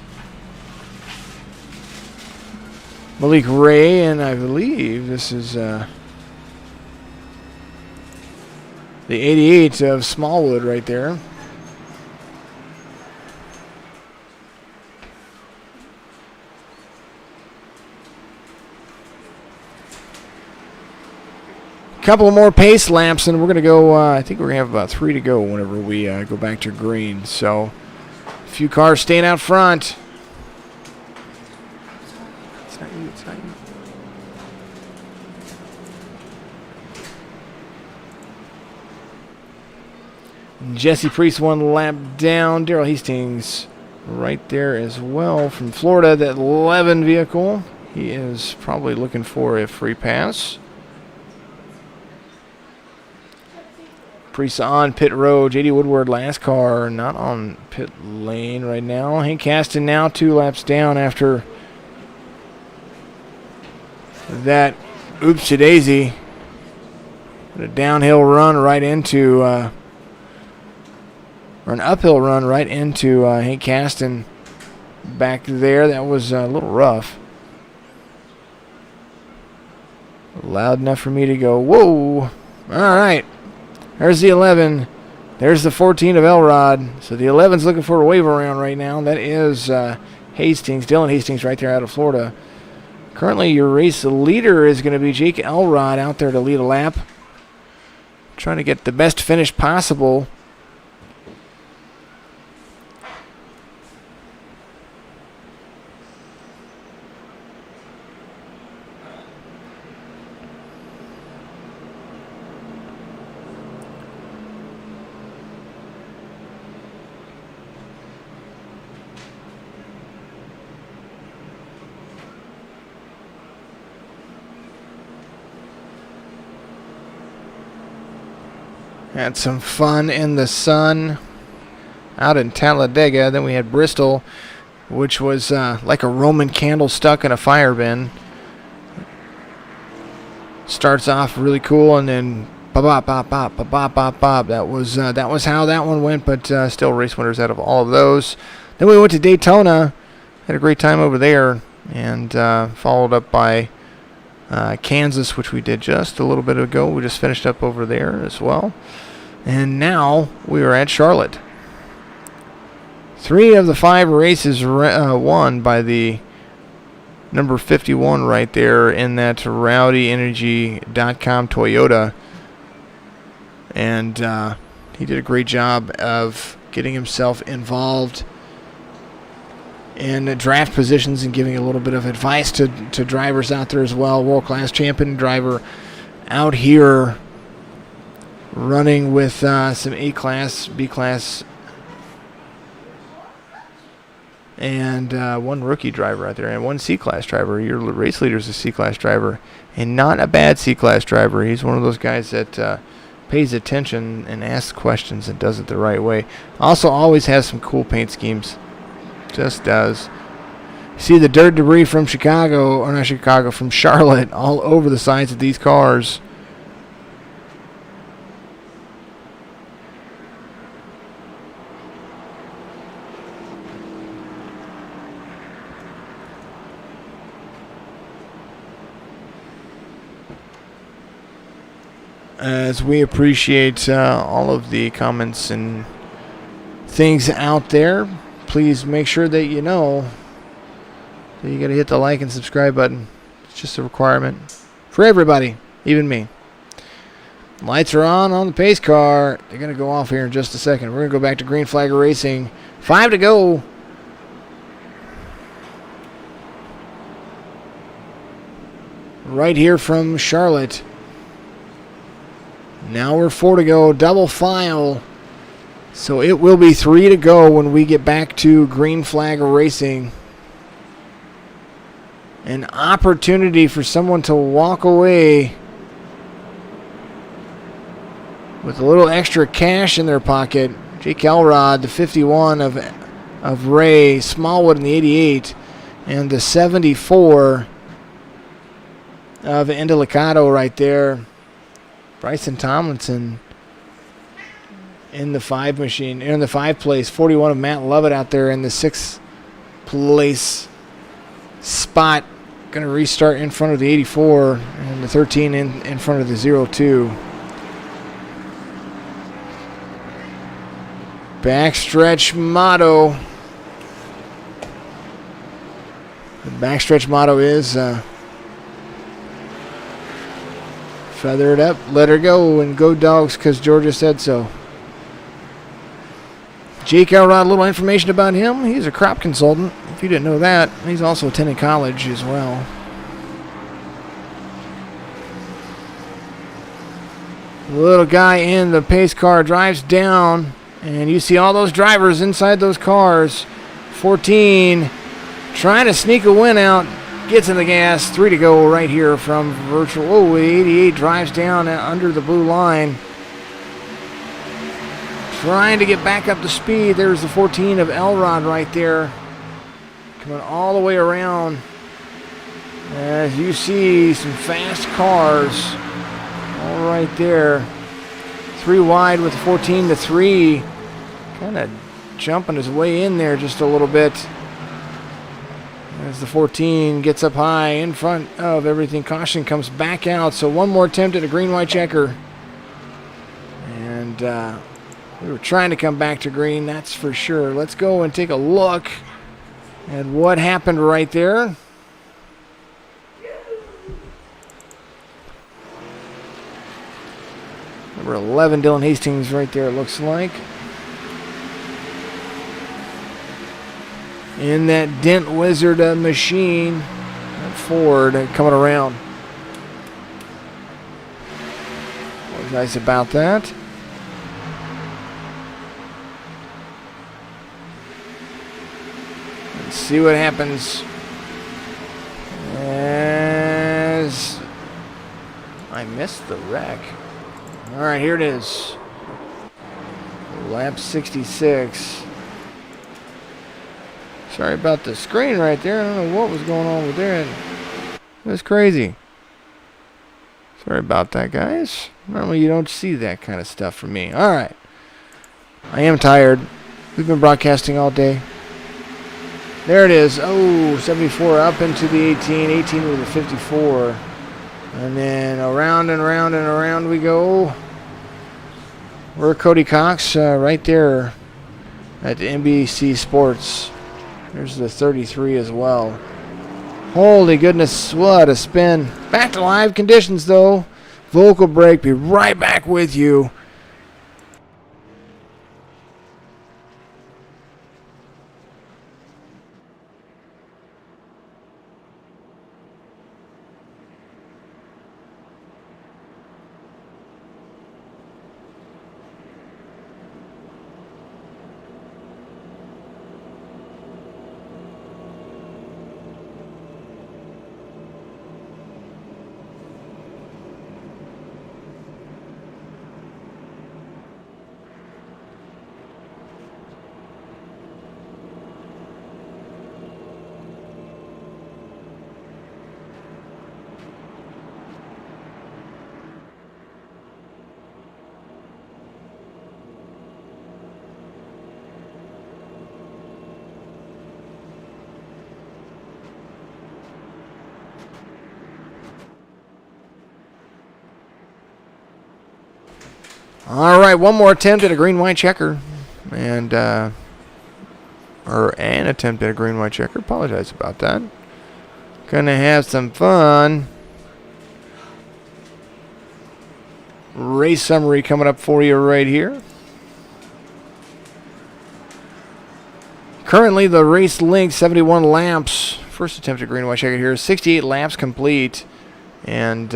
Malik Ray, and I believe this is the 88 of Smallwood right there. Couple more pace laps, and we're going to go, I think we're going to have about 3 to go whenever we go back to green. So, a few cars staying out front. It's not you, it's not you. Jesse Priest 1 lap down. Daryl Hastings right there as well from Florida, that 11 vehicle. He is probably looking for a free pass. Priest on pit road. J.D. Woodward, last car, not on pit lane right now. Hank Caston now 2 laps down after that oopsie-daisy. A downhill run right into, or an uphill run right into Hank Caston back there. That was a little rough. Loud enough for me to go, whoa. All right. There's the 11. There's the 14 of Elrod. So the 11's looking for a wave around right now. That is Hastings, Dylan Hastings right there out of Florida. Currently your race leader is going to be Jake Elrod out there to lead a lap. Trying to get the best finish possible. Had some fun in the sun out in Talladega. Then we had Bristol, which was like a Roman candle stuck in a fire bin. Starts off really cool, and then pop, pop, pop, pop, pop, pop, pop. That was how that one went, but still race winners out of all of those. Then we went to Daytona, had a great time over there, and followed up by Kansas, which we did just a little bit ago. We just finished up over there as well. And now we are at Charlotte. 3 of the 5 races won by the number 51 right there in that RowdyEnergy.com Toyota. And he did a great job of getting himself involved in draft positions and giving a little bit of advice to drivers out there as well. World-class champion driver out here running with some A-class, B-class, and 1 rookie driver out there, and 1 C-class driver. Your race leader is a C-class driver, and not a bad C-class driver. He's one of those guys that pays attention and asks questions and does it the right way. Also always has some cool paint schemes. Just does. See the dirt debris from from Charlotte all over the sides of these cars. As we appreciate all of the comments and things out there, please make sure that you know that you got to hit the like and subscribe button. It's just a requirement for everybody, even me. Lights are on the pace car. They're going to go off here in just a second. We're going to go back to green flag racing. 5 to go. Right here from Charlotte. Now we're 4 to go. Double file. So it will be 3 to go when we get back to green flag racing. An opportunity for someone to walk away with a little extra cash in their pocket. Jake Elrod, the 51 of Ray Smallwood in the 88, and the 74 of Endelicato right there. Bryson Tomlinson in the 5 machine, in the 5 place. 41 of Matt Lovett out there in the 6th place spot. Going to restart in front of the 84, and the 13 in front of the 02. Backstretch motto. The backstretch motto is feather it up, let her go, and go dogs because Georgia said so. Jake Elrod, a little information about him. He's a crop consultant. If you didn't know that, he's also attending college as well. The little guy in the pace car drives down. And you see all those drivers inside those cars. 14 trying to sneak a win out. Gets in the gas. 3 to go right here from virtual. Oh, the 88 drives down under the blue line. Trying to get back up to speed. There's the 14 of Elrod right there. Coming all the way around. As you see some fast cars. All right there. 3 wide with the 14 to 3. Kind of jumping his way in there just a little bit. As the 14 gets up high in front of everything. Caution comes back out. So one more attempt at a green-white checker. And we were trying to come back to green, that's for sure. Let's go and take a look at what happened right there. Number 11, Dylan Hastings right there, it looks like. In that Dent Wizard machine. That Ford coming around. What's nice about that? Let's see what happens. As I missed the wreck. All right, here it is. Lap 66. Sorry about the screen right there. I don't know what was going on with that. It was crazy. Sorry about that, guys. Normally you don't see that kind of stuff from me. All right. I am tired. We've been broadcasting all day. There it is. Oh, 74 up into the 18. 18 with a 54. And then around and around and around we go. We're Cody Cox right there at the NBC Sports. There's the 33 as well. Holy goodness, what a spin. Back to live conditions though. Vocal break. Be right back with you. All right, one more attempt at a green-white checker. and or an attempt at a green white checker. Apologize about that. Gonna have some fun. Race summary coming up for you right here. Currently the race length 71 laps. First attempt at green white checker here. 68 laps complete, and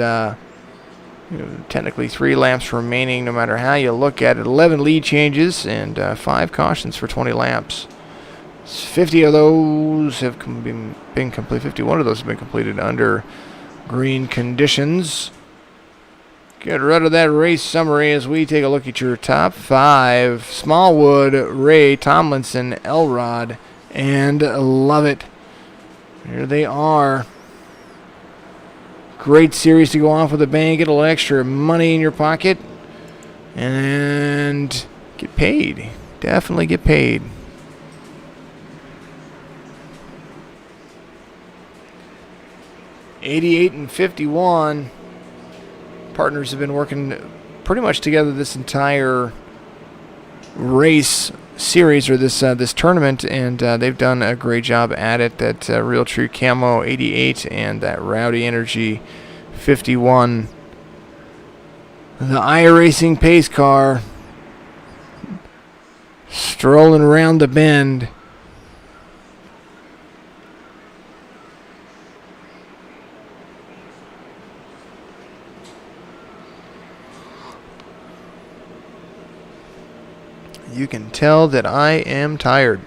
technically 3 laps remaining no matter how you look at it. 11 lead changes and 5 cautions for 20 laps. 50 of those have been complete. 51 of those have been completed under green conditions. Get rid of that race summary as we take a look at your top 5. Smallwood, Ray, Tomlinson, Elrod, and Lovett. Here they are. Great series to go off with a bang. Get a little extra money in your pocket. And get paid. Definitely get paid. '88 and 51. Partners have been working pretty much together this entire race series, or this tournament, and they've done a great job at it. That Real True Camo 88 and that Rowdy Energy 51. The iRacing pace car strolling around the bend. You can tell that I am tired.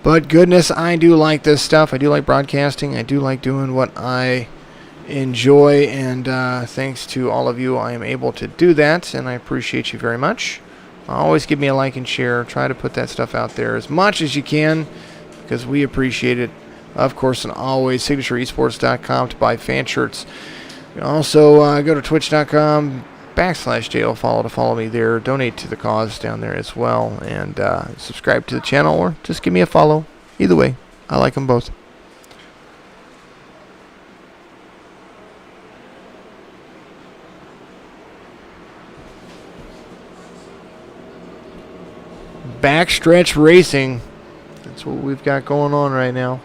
But goodness, I do like this stuff. I do like broadcasting. I do like doing what I enjoy. And thanks to all of you, I am able to do that. And I appreciate you very much. Always give me a like and share. Try to put that stuff out there as much as you can, because we appreciate it. Of course, and always, signatureesports.com to buy fan shirts. You can also go to twitch.com/JL follow to follow me there. Donate to the cause down there as well, and subscribe to the channel, or just give me a follow. Either way, I like them both. Backstretch racing. That's what we've got going on right now.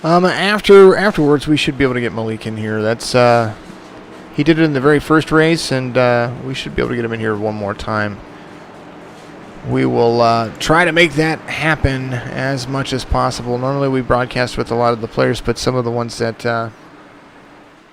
Afterwards, we should be able to get Malik in here. That's he did it in the very first race, and we should be able to get him in here one more time. We will try to make that happen as much as possible. Normally, we broadcast with a lot of the players, but some of the ones that are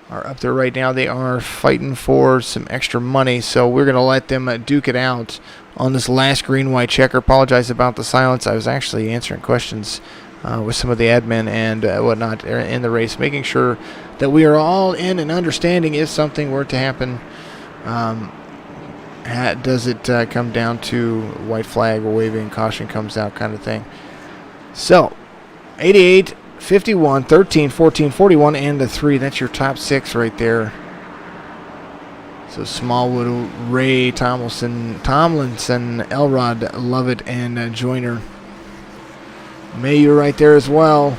up there right now, they are fighting for some extra money, so we're going to let them duke it out on this last green-white checker. Apologize about the silence. I was actually answering questions with some of the admin and whatnot in the race, making sure that we are all in and understanding if something were to happen. Does it come down to white flag or waving, caution comes out kind of thing. So, 88, 51, 13, 14, 41, and the 3. That's your top 6 right there. So Smallwood, Ray, Tomlinson, Elrod, Lovett, and Joyner. Mayu right there as well.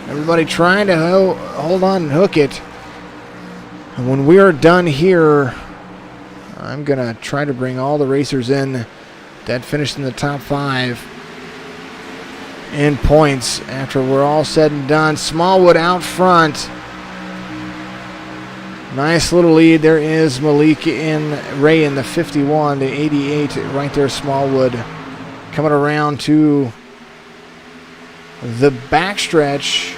Everybody trying to hold on and hook it. And when we are done here, I'm going to try to bring all the racers in that finished in the top 5 in points after we're all said and done. Smallwood out front. Nice little lead. There is Malik in Ray in the 51, the 88 right there, Smallwood. coming around to the backstretch.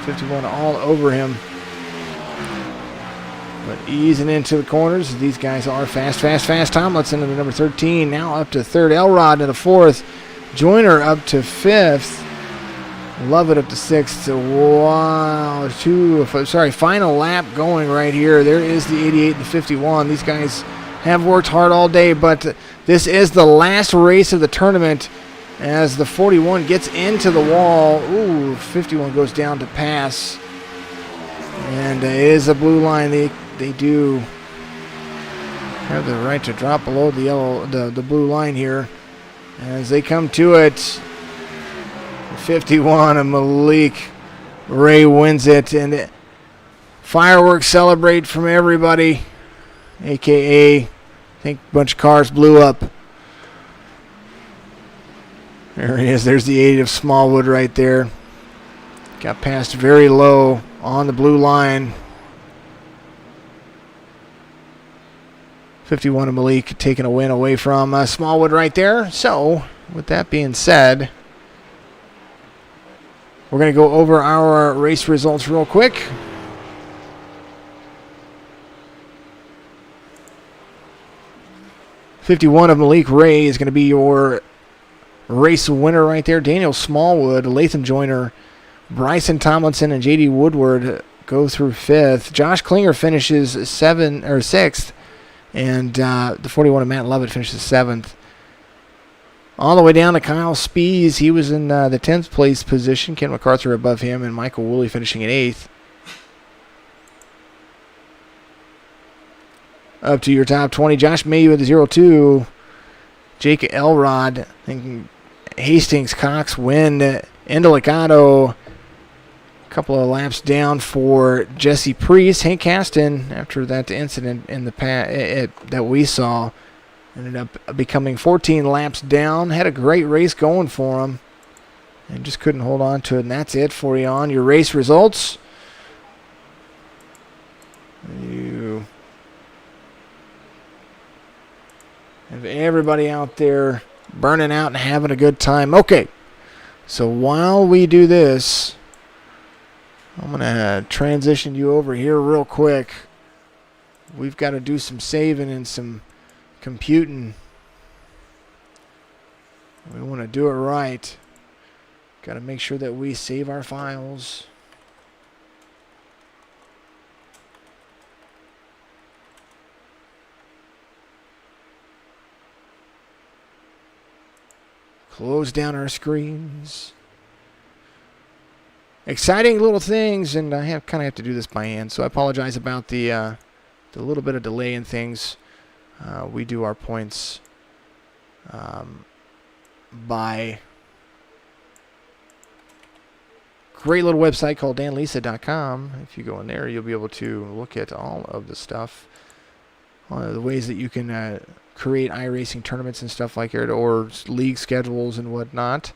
51 all over him. But easing into the corners. These guys are fast, fast, fast. Tomlinson in the number 13. Now up to third. Elrod in the fourth. Joyner up to fifth. Lovett up to sixth. Wow. Final lap going right here. There is the 88 and the 51. These guys have worked hard all day, but this is the last race of the tournament as the 41 gets into the wall. Ooh, 51 goes down to pass. And it is a blue line. They do have the right to drop below the blue line here as they come to it. 51 and Malik Ray wins it, and fireworks celebrate from everybody, aka I think a bunch of cars blew up. There he is. There's the 8 of Smallwood right there. Got passed very low on the blue line. 51 of Malik taking a win away from Smallwood right there. So, with that being said, we're going to go over our race results real quick. .51 of Malik Ray is going to be your race winner right there. Daniel Smallwood, Latham Joyner, Bryson Tomlinson, and J.D. Woodward go through fifth. Josh Klinger finishes 6th, and the 41 of Matt Lovett finishes 7th. All the way down to Kyle Spees. He was in the 10th place position. Ken MacArthur above him, and Michael Woolley finishing in 8th. Up to your top 20, Josh Mayu with the 0-2. Jake Elrod, and Hastings Cox win. Endelicato, a couple of laps down for Jesse Priest. Hank Caston, after that incident in the that we saw, ended up becoming 14 laps down. Had a great race going for him, and just couldn't hold on to it. And that's it for you on your race results. You have everybody out there burning out and having a good time. Okay, so while we do this, I'm going to transition you over here real quick. We've got to do some saving and some computing. We want to do it right. Got to make sure that we save our files. Close down our screens. Exciting little things, and I kind of have to do this by hand, so I apologize about the little bit of delay in things. We do our points by great little website called danlisa.com. If you go in there, you'll be able to look at all of the stuff, the ways that you can create iRacing tournaments and stuff like that, or league schedules and whatnot.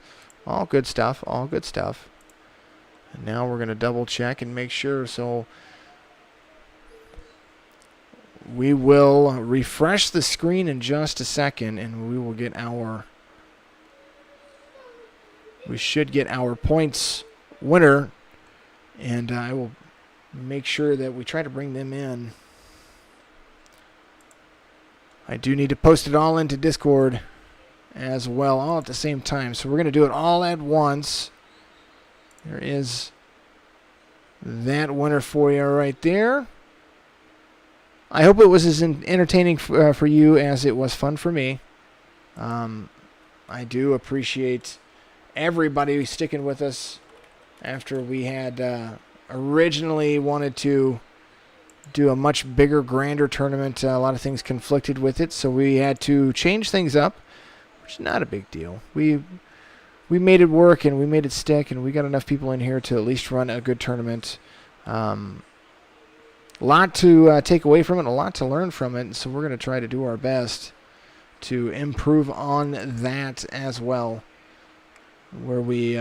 All good stuff, all good stuff. And now we're going to double check and make sure. So we will refresh the screen in just a second, and we will get we should get our points winner, and I will make sure that we try to bring them in. I do need to post it all into Discord as well, all at the same time. So we're going to do it all at once. There is that winner for you right there. I hope it was as entertaining for you as it was fun for me. I do appreciate everybody sticking with us after we had originally wanted to do a much bigger, grander tournament. A lot of things conflicted with it, so we had to change things up, which is not a big deal. We made it work, and we made it stick, and we got enough people in here to at least run a good tournament. A lot to take away from it, a lot to learn from it, so we're going to try to do our best to improve on that as well, where we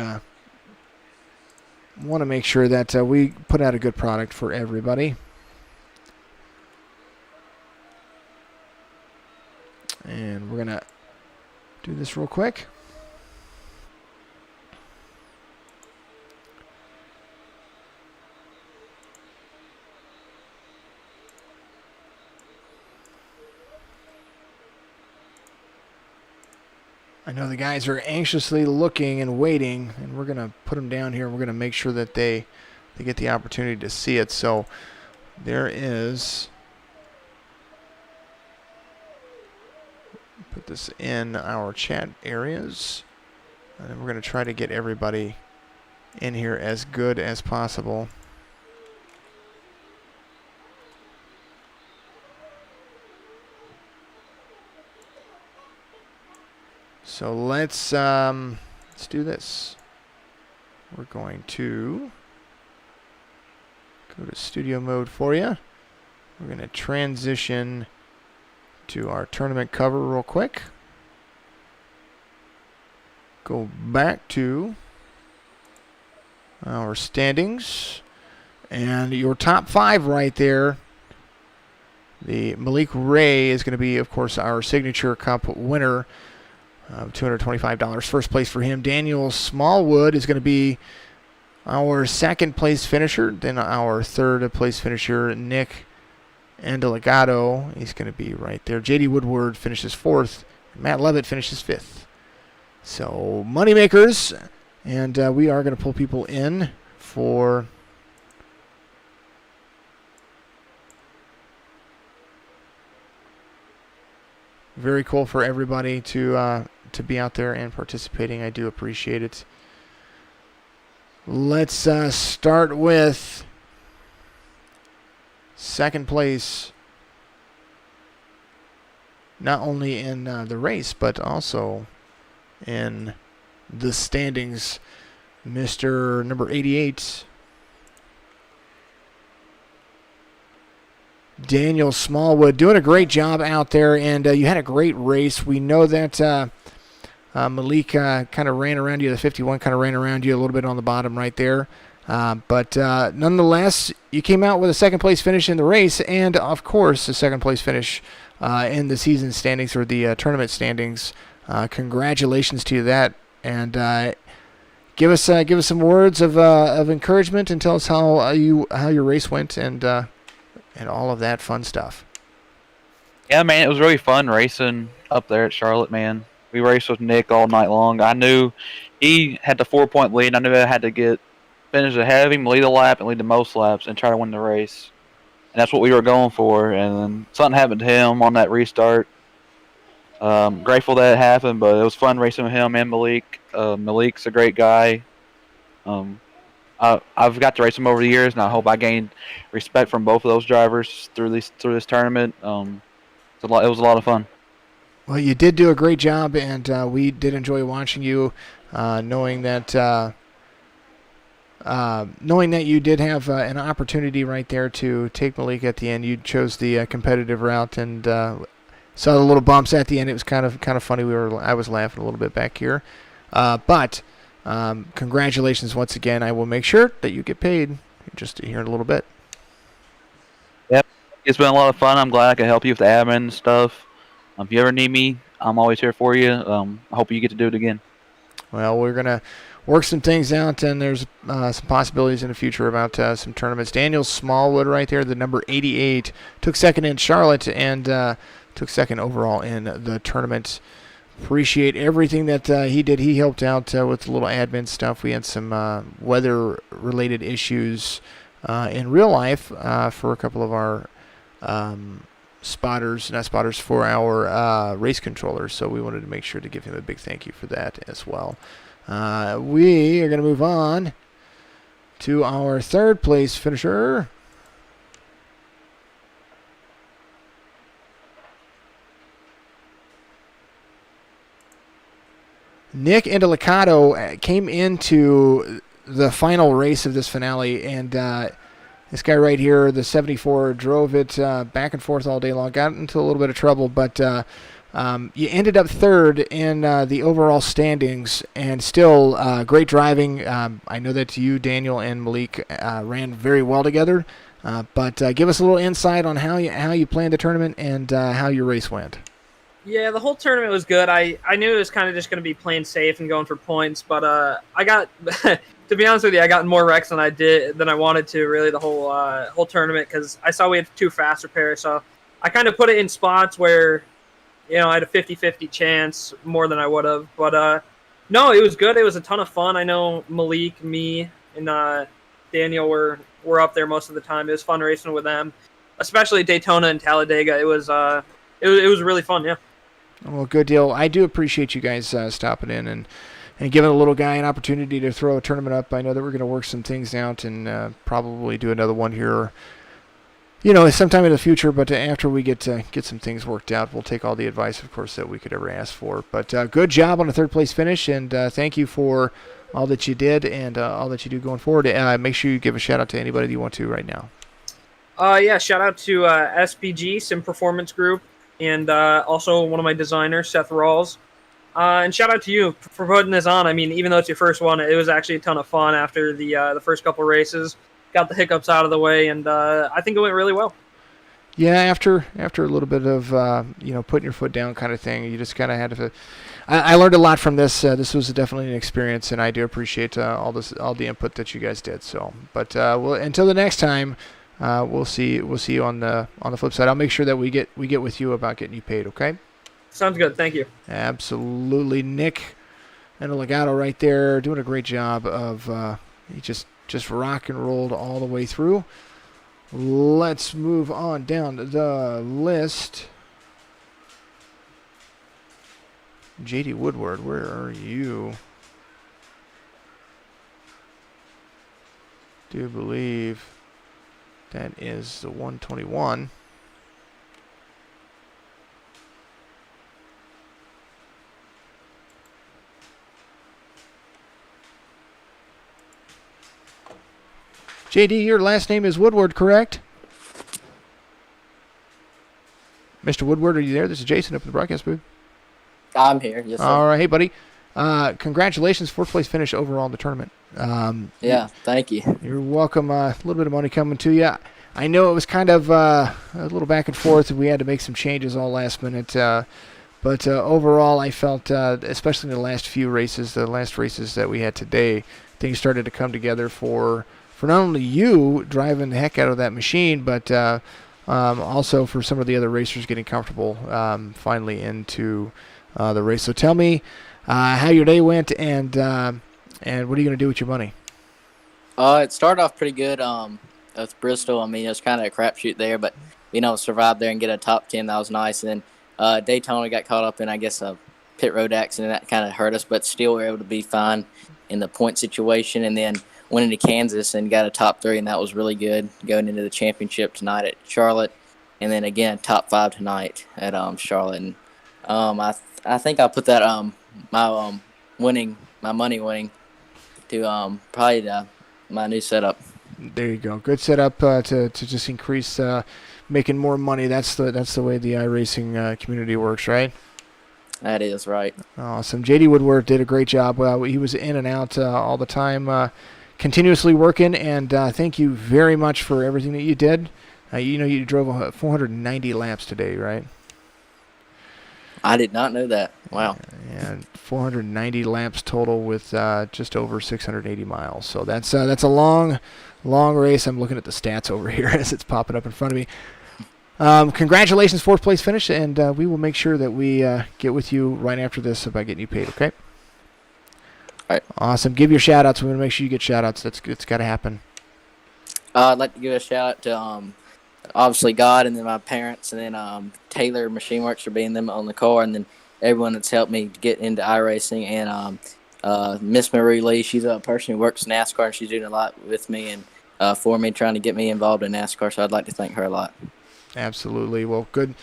want to make sure that we put out a good product for everybody. And we're going to do this real quick. I know the guys are anxiously looking and waiting, and we're going to put them down here, and we're going to make sure that they get the opportunity to see it. So there is, put this in our chat areas, and we're going to try to get everybody in here as good as possible. So let's do this. We're going to go to studio mode for you. We're going to transition to our tournament cover real quick. Go back to our standings. And your top 5 right there. The Malik Ray is going to be, of course, our Signature Cup winner. $225. First place for him. Daniel Smallwood is going to be our second place finisher. Then our third place finisher, Nick Endelegato. He's going to be right there. JD Woodward finishes 4th. Matt Levitt finishes 5th. So, moneymakers. And we are going to pull people in for very cool for everybody to be out there and participating. I do appreciate it. Let's start with second place, not only in the race, but also in the standings. Mr. number 88, Daniel Smallwood, doing a great job out there, and you had a great race. We know that Malik kind of ran around you. The 51 kind of ran around you a little bit on the bottom right there. But nonetheless, you came out with a second-place finish in the race and, of course, a second-place finish in the season standings or the tournament standings. Congratulations to you that. And give us some words of encouragement and tell us how your race went and all of that fun stuff. Yeah, man, it was really fun racing up there at Charlotte, man. We raced with Nick all night long. I knew he had the 4-point lead. I knew I had to finish ahead of him, lead a lap, and lead the most laps, and try to win the race. And that's what we were going for. And then something happened to him on that restart. Grateful that it happened, but it was fun racing with him and Malik. Malik's a great guy. I've got to race him over the years, and I hope I gained respect from both of those drivers through this tournament. It was a lot of fun. Well, you did do a great job, and we did enjoy watching you, knowing that you did have an opportunity right there to take Malik at the end. You chose the competitive route, and saw the little bumps at the end. It was kind of funny. I was laughing a little bit back here, but congratulations once again. I will make sure that you get paid just here in a little bit. Yep, it's been a lot of fun. I'm glad I can help you with the admin and stuff. If you ever need me, I'm always here for you. I hope you get to do it again. Well, we're going to work some things out, and there's some possibilities in the future about some tournaments. Daniel Smallwood right there, the number 88, took second in Charlotte and took second overall in the tournament. Appreciate everything that he did. He helped out with a little admin stuff. We had some weather-related issues in real life for a couple of our for our race controllers, so we wanted to make sure to give him a big thank you for that as well. We are going to move on to our third place finisher. Nick Endelegato came into the final race of this finale, and this guy right here, the 74, drove it back and forth all day long. Got into a little bit of trouble, but you ended up third in the overall standings, and still great driving. I know that you, Daniel, and Malik ran very well together, but give us a little insight on how you planned the tournament and how your race went. Yeah, the whole tournament was good. I knew it was kind of just going to be playing safe and going for points, but I got to be honest with you, I got more wrecks than I wanted to. Really, the whole tournament, because I saw we had 2 faster pairs, so I kind of put it in spots where I had a 50-50 chance more than I would have. But no, it was good. It was a ton of fun. I know Malik, me, and Daniel were up there most of the time. It was fun racing with them, especially Daytona and Talladega. It was really fun. Yeah. Well, good deal. I do appreciate you guys stopping in and giving the little guy an opportunity to throw a tournament up. I know that we're going to work some things out and probably do another one here, sometime in the future. But after we get some things worked out, we'll take all the advice, of course, that we could ever ask for. But good job on a third-place finish, and thank you for all that you did and all that you do going forward. Make sure you give a shout-out to anybody that you want to right now. Yeah, shout out to SPG, Sim Performance Group, and also one of my designers, Seth Rawls. And shout out to you for putting this on. I mean, even though it's your first one, it was actually a ton of fun after the first couple races. Got the hiccups out of the way, and I think it went really well. Yeah, after a little bit of putting your foot down kind of thing, you just kind of had to. I learned a lot from this. This was definitely an experience, and I do appreciate all the input that you guys did. So, but until the next time. We'll see you on the flip side. I'll make sure that we get with you about getting you paid, okay? Sounds good. Thank you. Absolutely. Nick and Legato right there doing a great job of he just rock and rolled all the way through. Let's move on down the list. JD Woodward, where are you? Do believe that is the 121. JD, your last name is Woodward, correct? Mr. Woodward, are you there? This is Jason up in the broadcast booth. I'm here. Yes, sir. All right. Hey, buddy. Congratulations. 4th place finish overall in the tournament. Yeah, thank you. You're welcome. A little bit of money coming to you. I know it was kind of a little back and forth. We had to make some changes all last minute. But overall, I felt, especially in the last few races, the last races that we had today, things started to come together for not only you driving the heck out of that machine, but also for some of the other racers getting comfortable finally into the race. So tell me how your day went and what are you going to do with your money? It started off pretty good with Bristol. I mean, it was kind of a crapshoot there, but, survived there and get a top 10. That was nice. And then Daytona got caught up in, I guess, a pit road accident. That kind of hurt us, but still we were able to be fine in the point situation. And then went into Kansas and got a top 3, and that was really good going into the championship tonight at Charlotte. And then, again, top 5 tonight at Charlotte. And I think I'll put that my money winning to probably my new setup. There you go. Good setup to just increase making more money. That's the way the iRacing community works, right? That is right. Awesome. JD Woodward did a great job. He was in and out all the time, continuously working. And thank you very much for everything that you did. You drove 490 laps today, right? I did not know that. Wow. And 490 laps total with just over 680 miles. So that's a long race. I'm looking at the stats over here as it's popping up in front of me. Congratulations, 4th place finish, and we will make sure that we get with you right after this about getting you paid, okay? All right. Awesome. Give your shout-outs. We want to make sure you get shout-outs. It's got to happen. I'd like to give a shout-out to obviously God, and then my parents, and then Taylor Machine Works for being them on the car, and then everyone that's helped me get into iRacing, and Miss Marie Lee. She's a person who works NASCAR, and she's doing a lot with me and for me, trying to get me involved in NASCAR, so I'd like to thank her a lot. Absolutely. Well, good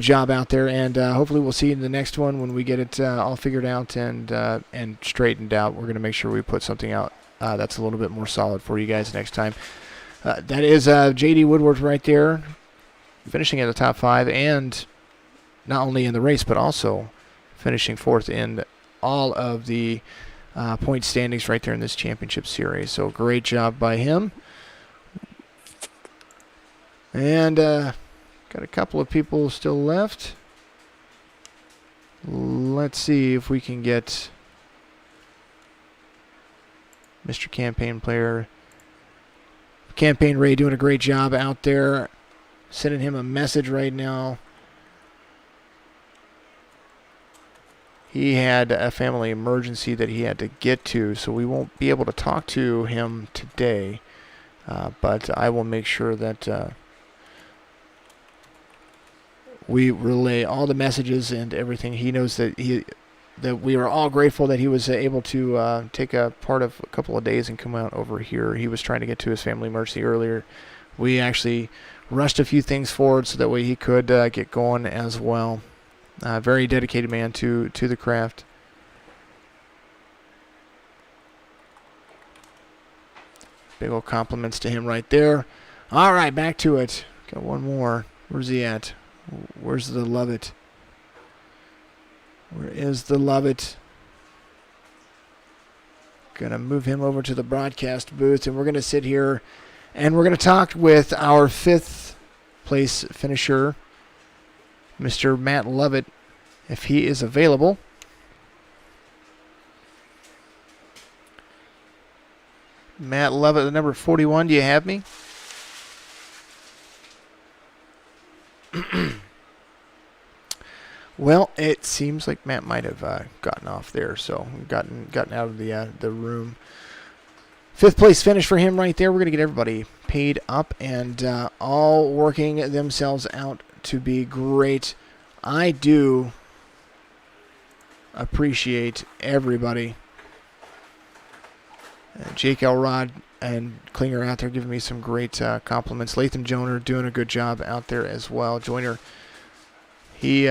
job out there, and hopefully we'll see you in the next one when we get it all figured out and straightened out. We're going to make sure we put something out that's a little bit more solid for you guys next time. That is J.D. Woodward right there, finishing in the top 5, and not only in the race, but also finishing 4th in all of the point standings right there in this championship series. So great job by him. And got a couple of people still left. let's see if we can get Mr. Campaign Player. Campaign Ray doing a great job out there. Sending him a message right now. He had a family emergency that he had to get to, so we won't be able to talk to him today. But I will make sure that we relay all the messages and everything. He knows that we are all grateful that he was able to take a part of a couple of days and come out over here. He was trying to get to his family emergency earlier. We actually rushed a few things forward so that way he could get going as well. Very dedicated man to the craft. Big old compliments to him right there. All right, back to it. Got one more. Where's he at? Where's the love it? Where is the love it? Gonna move him over to the broadcast booth, and we're gonna sit here and we're gonna talk with our 5th place finisher, Mr. Matt Lovett, if he is available. Matt Lovett, the number 41. Do you have me? Well, it seems like Matt might have gotten off there, so gotten out of the room. 5th place finish for him right there. We're going to get everybody paid up and all working themselves out to be great. I do appreciate everybody. Jake Elrod and Klinger out there giving me some great compliments. Latham Joner doing a good job out there as well. Joyner, he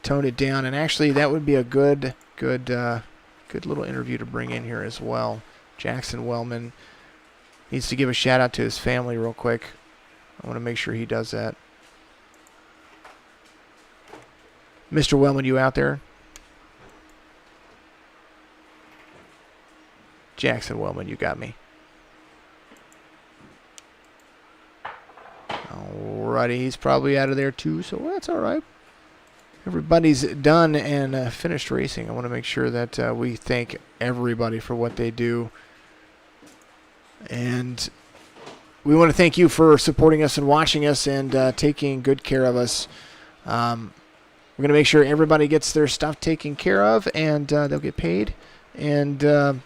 toned it down, and actually that would be a good little interview to bring in here as well. Jackson Wellman needs to give a shout out to his family real quick. I want to make sure he does that. Mr. Wellman, you out there? Jackson Wellman, you got me. Alrighty, he's probably out of there too, so that's all right. Everybody's done and finished racing. I want to make sure that we thank everybody for what they do. And we want to thank you for supporting us and watching us and taking good care of us. We're going to make sure everybody gets their stuff taken care of and they'll get paid. And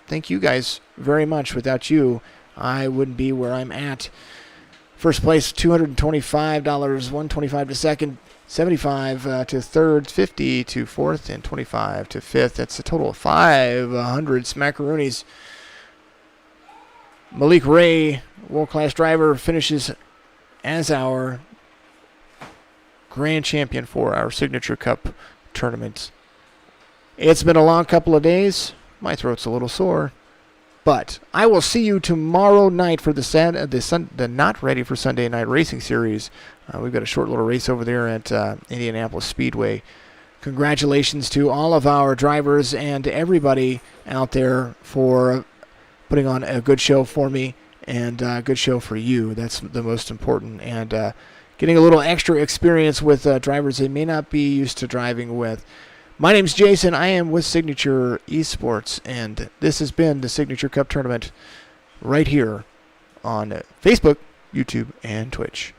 thank you guys very much. Without you, I wouldn't be where I'm at. First place, $225, $125 to second, $75 to third, $50 to fourth, and $25 to fifth. That's a total of 500 smackaroonies. Malik Ray, world-class driver, finishes as our grand champion for our Signature Cup tournament. It's been a long couple of days. My throat's a little sore. But I will see you tomorrow night for the Not Ready for Sunday Night Racing Series. We've got a short little race over there at Indianapolis Speedway. Congratulations to all of our drivers and everybody out there for putting on a good show for me and a good show for you. That's the most important. And getting a little extra experience with drivers they may not be used to driving with. My name's Jason. I am with Signature Esports, and this has been the Signature Cup Tournament right here on Facebook, YouTube, and Twitch.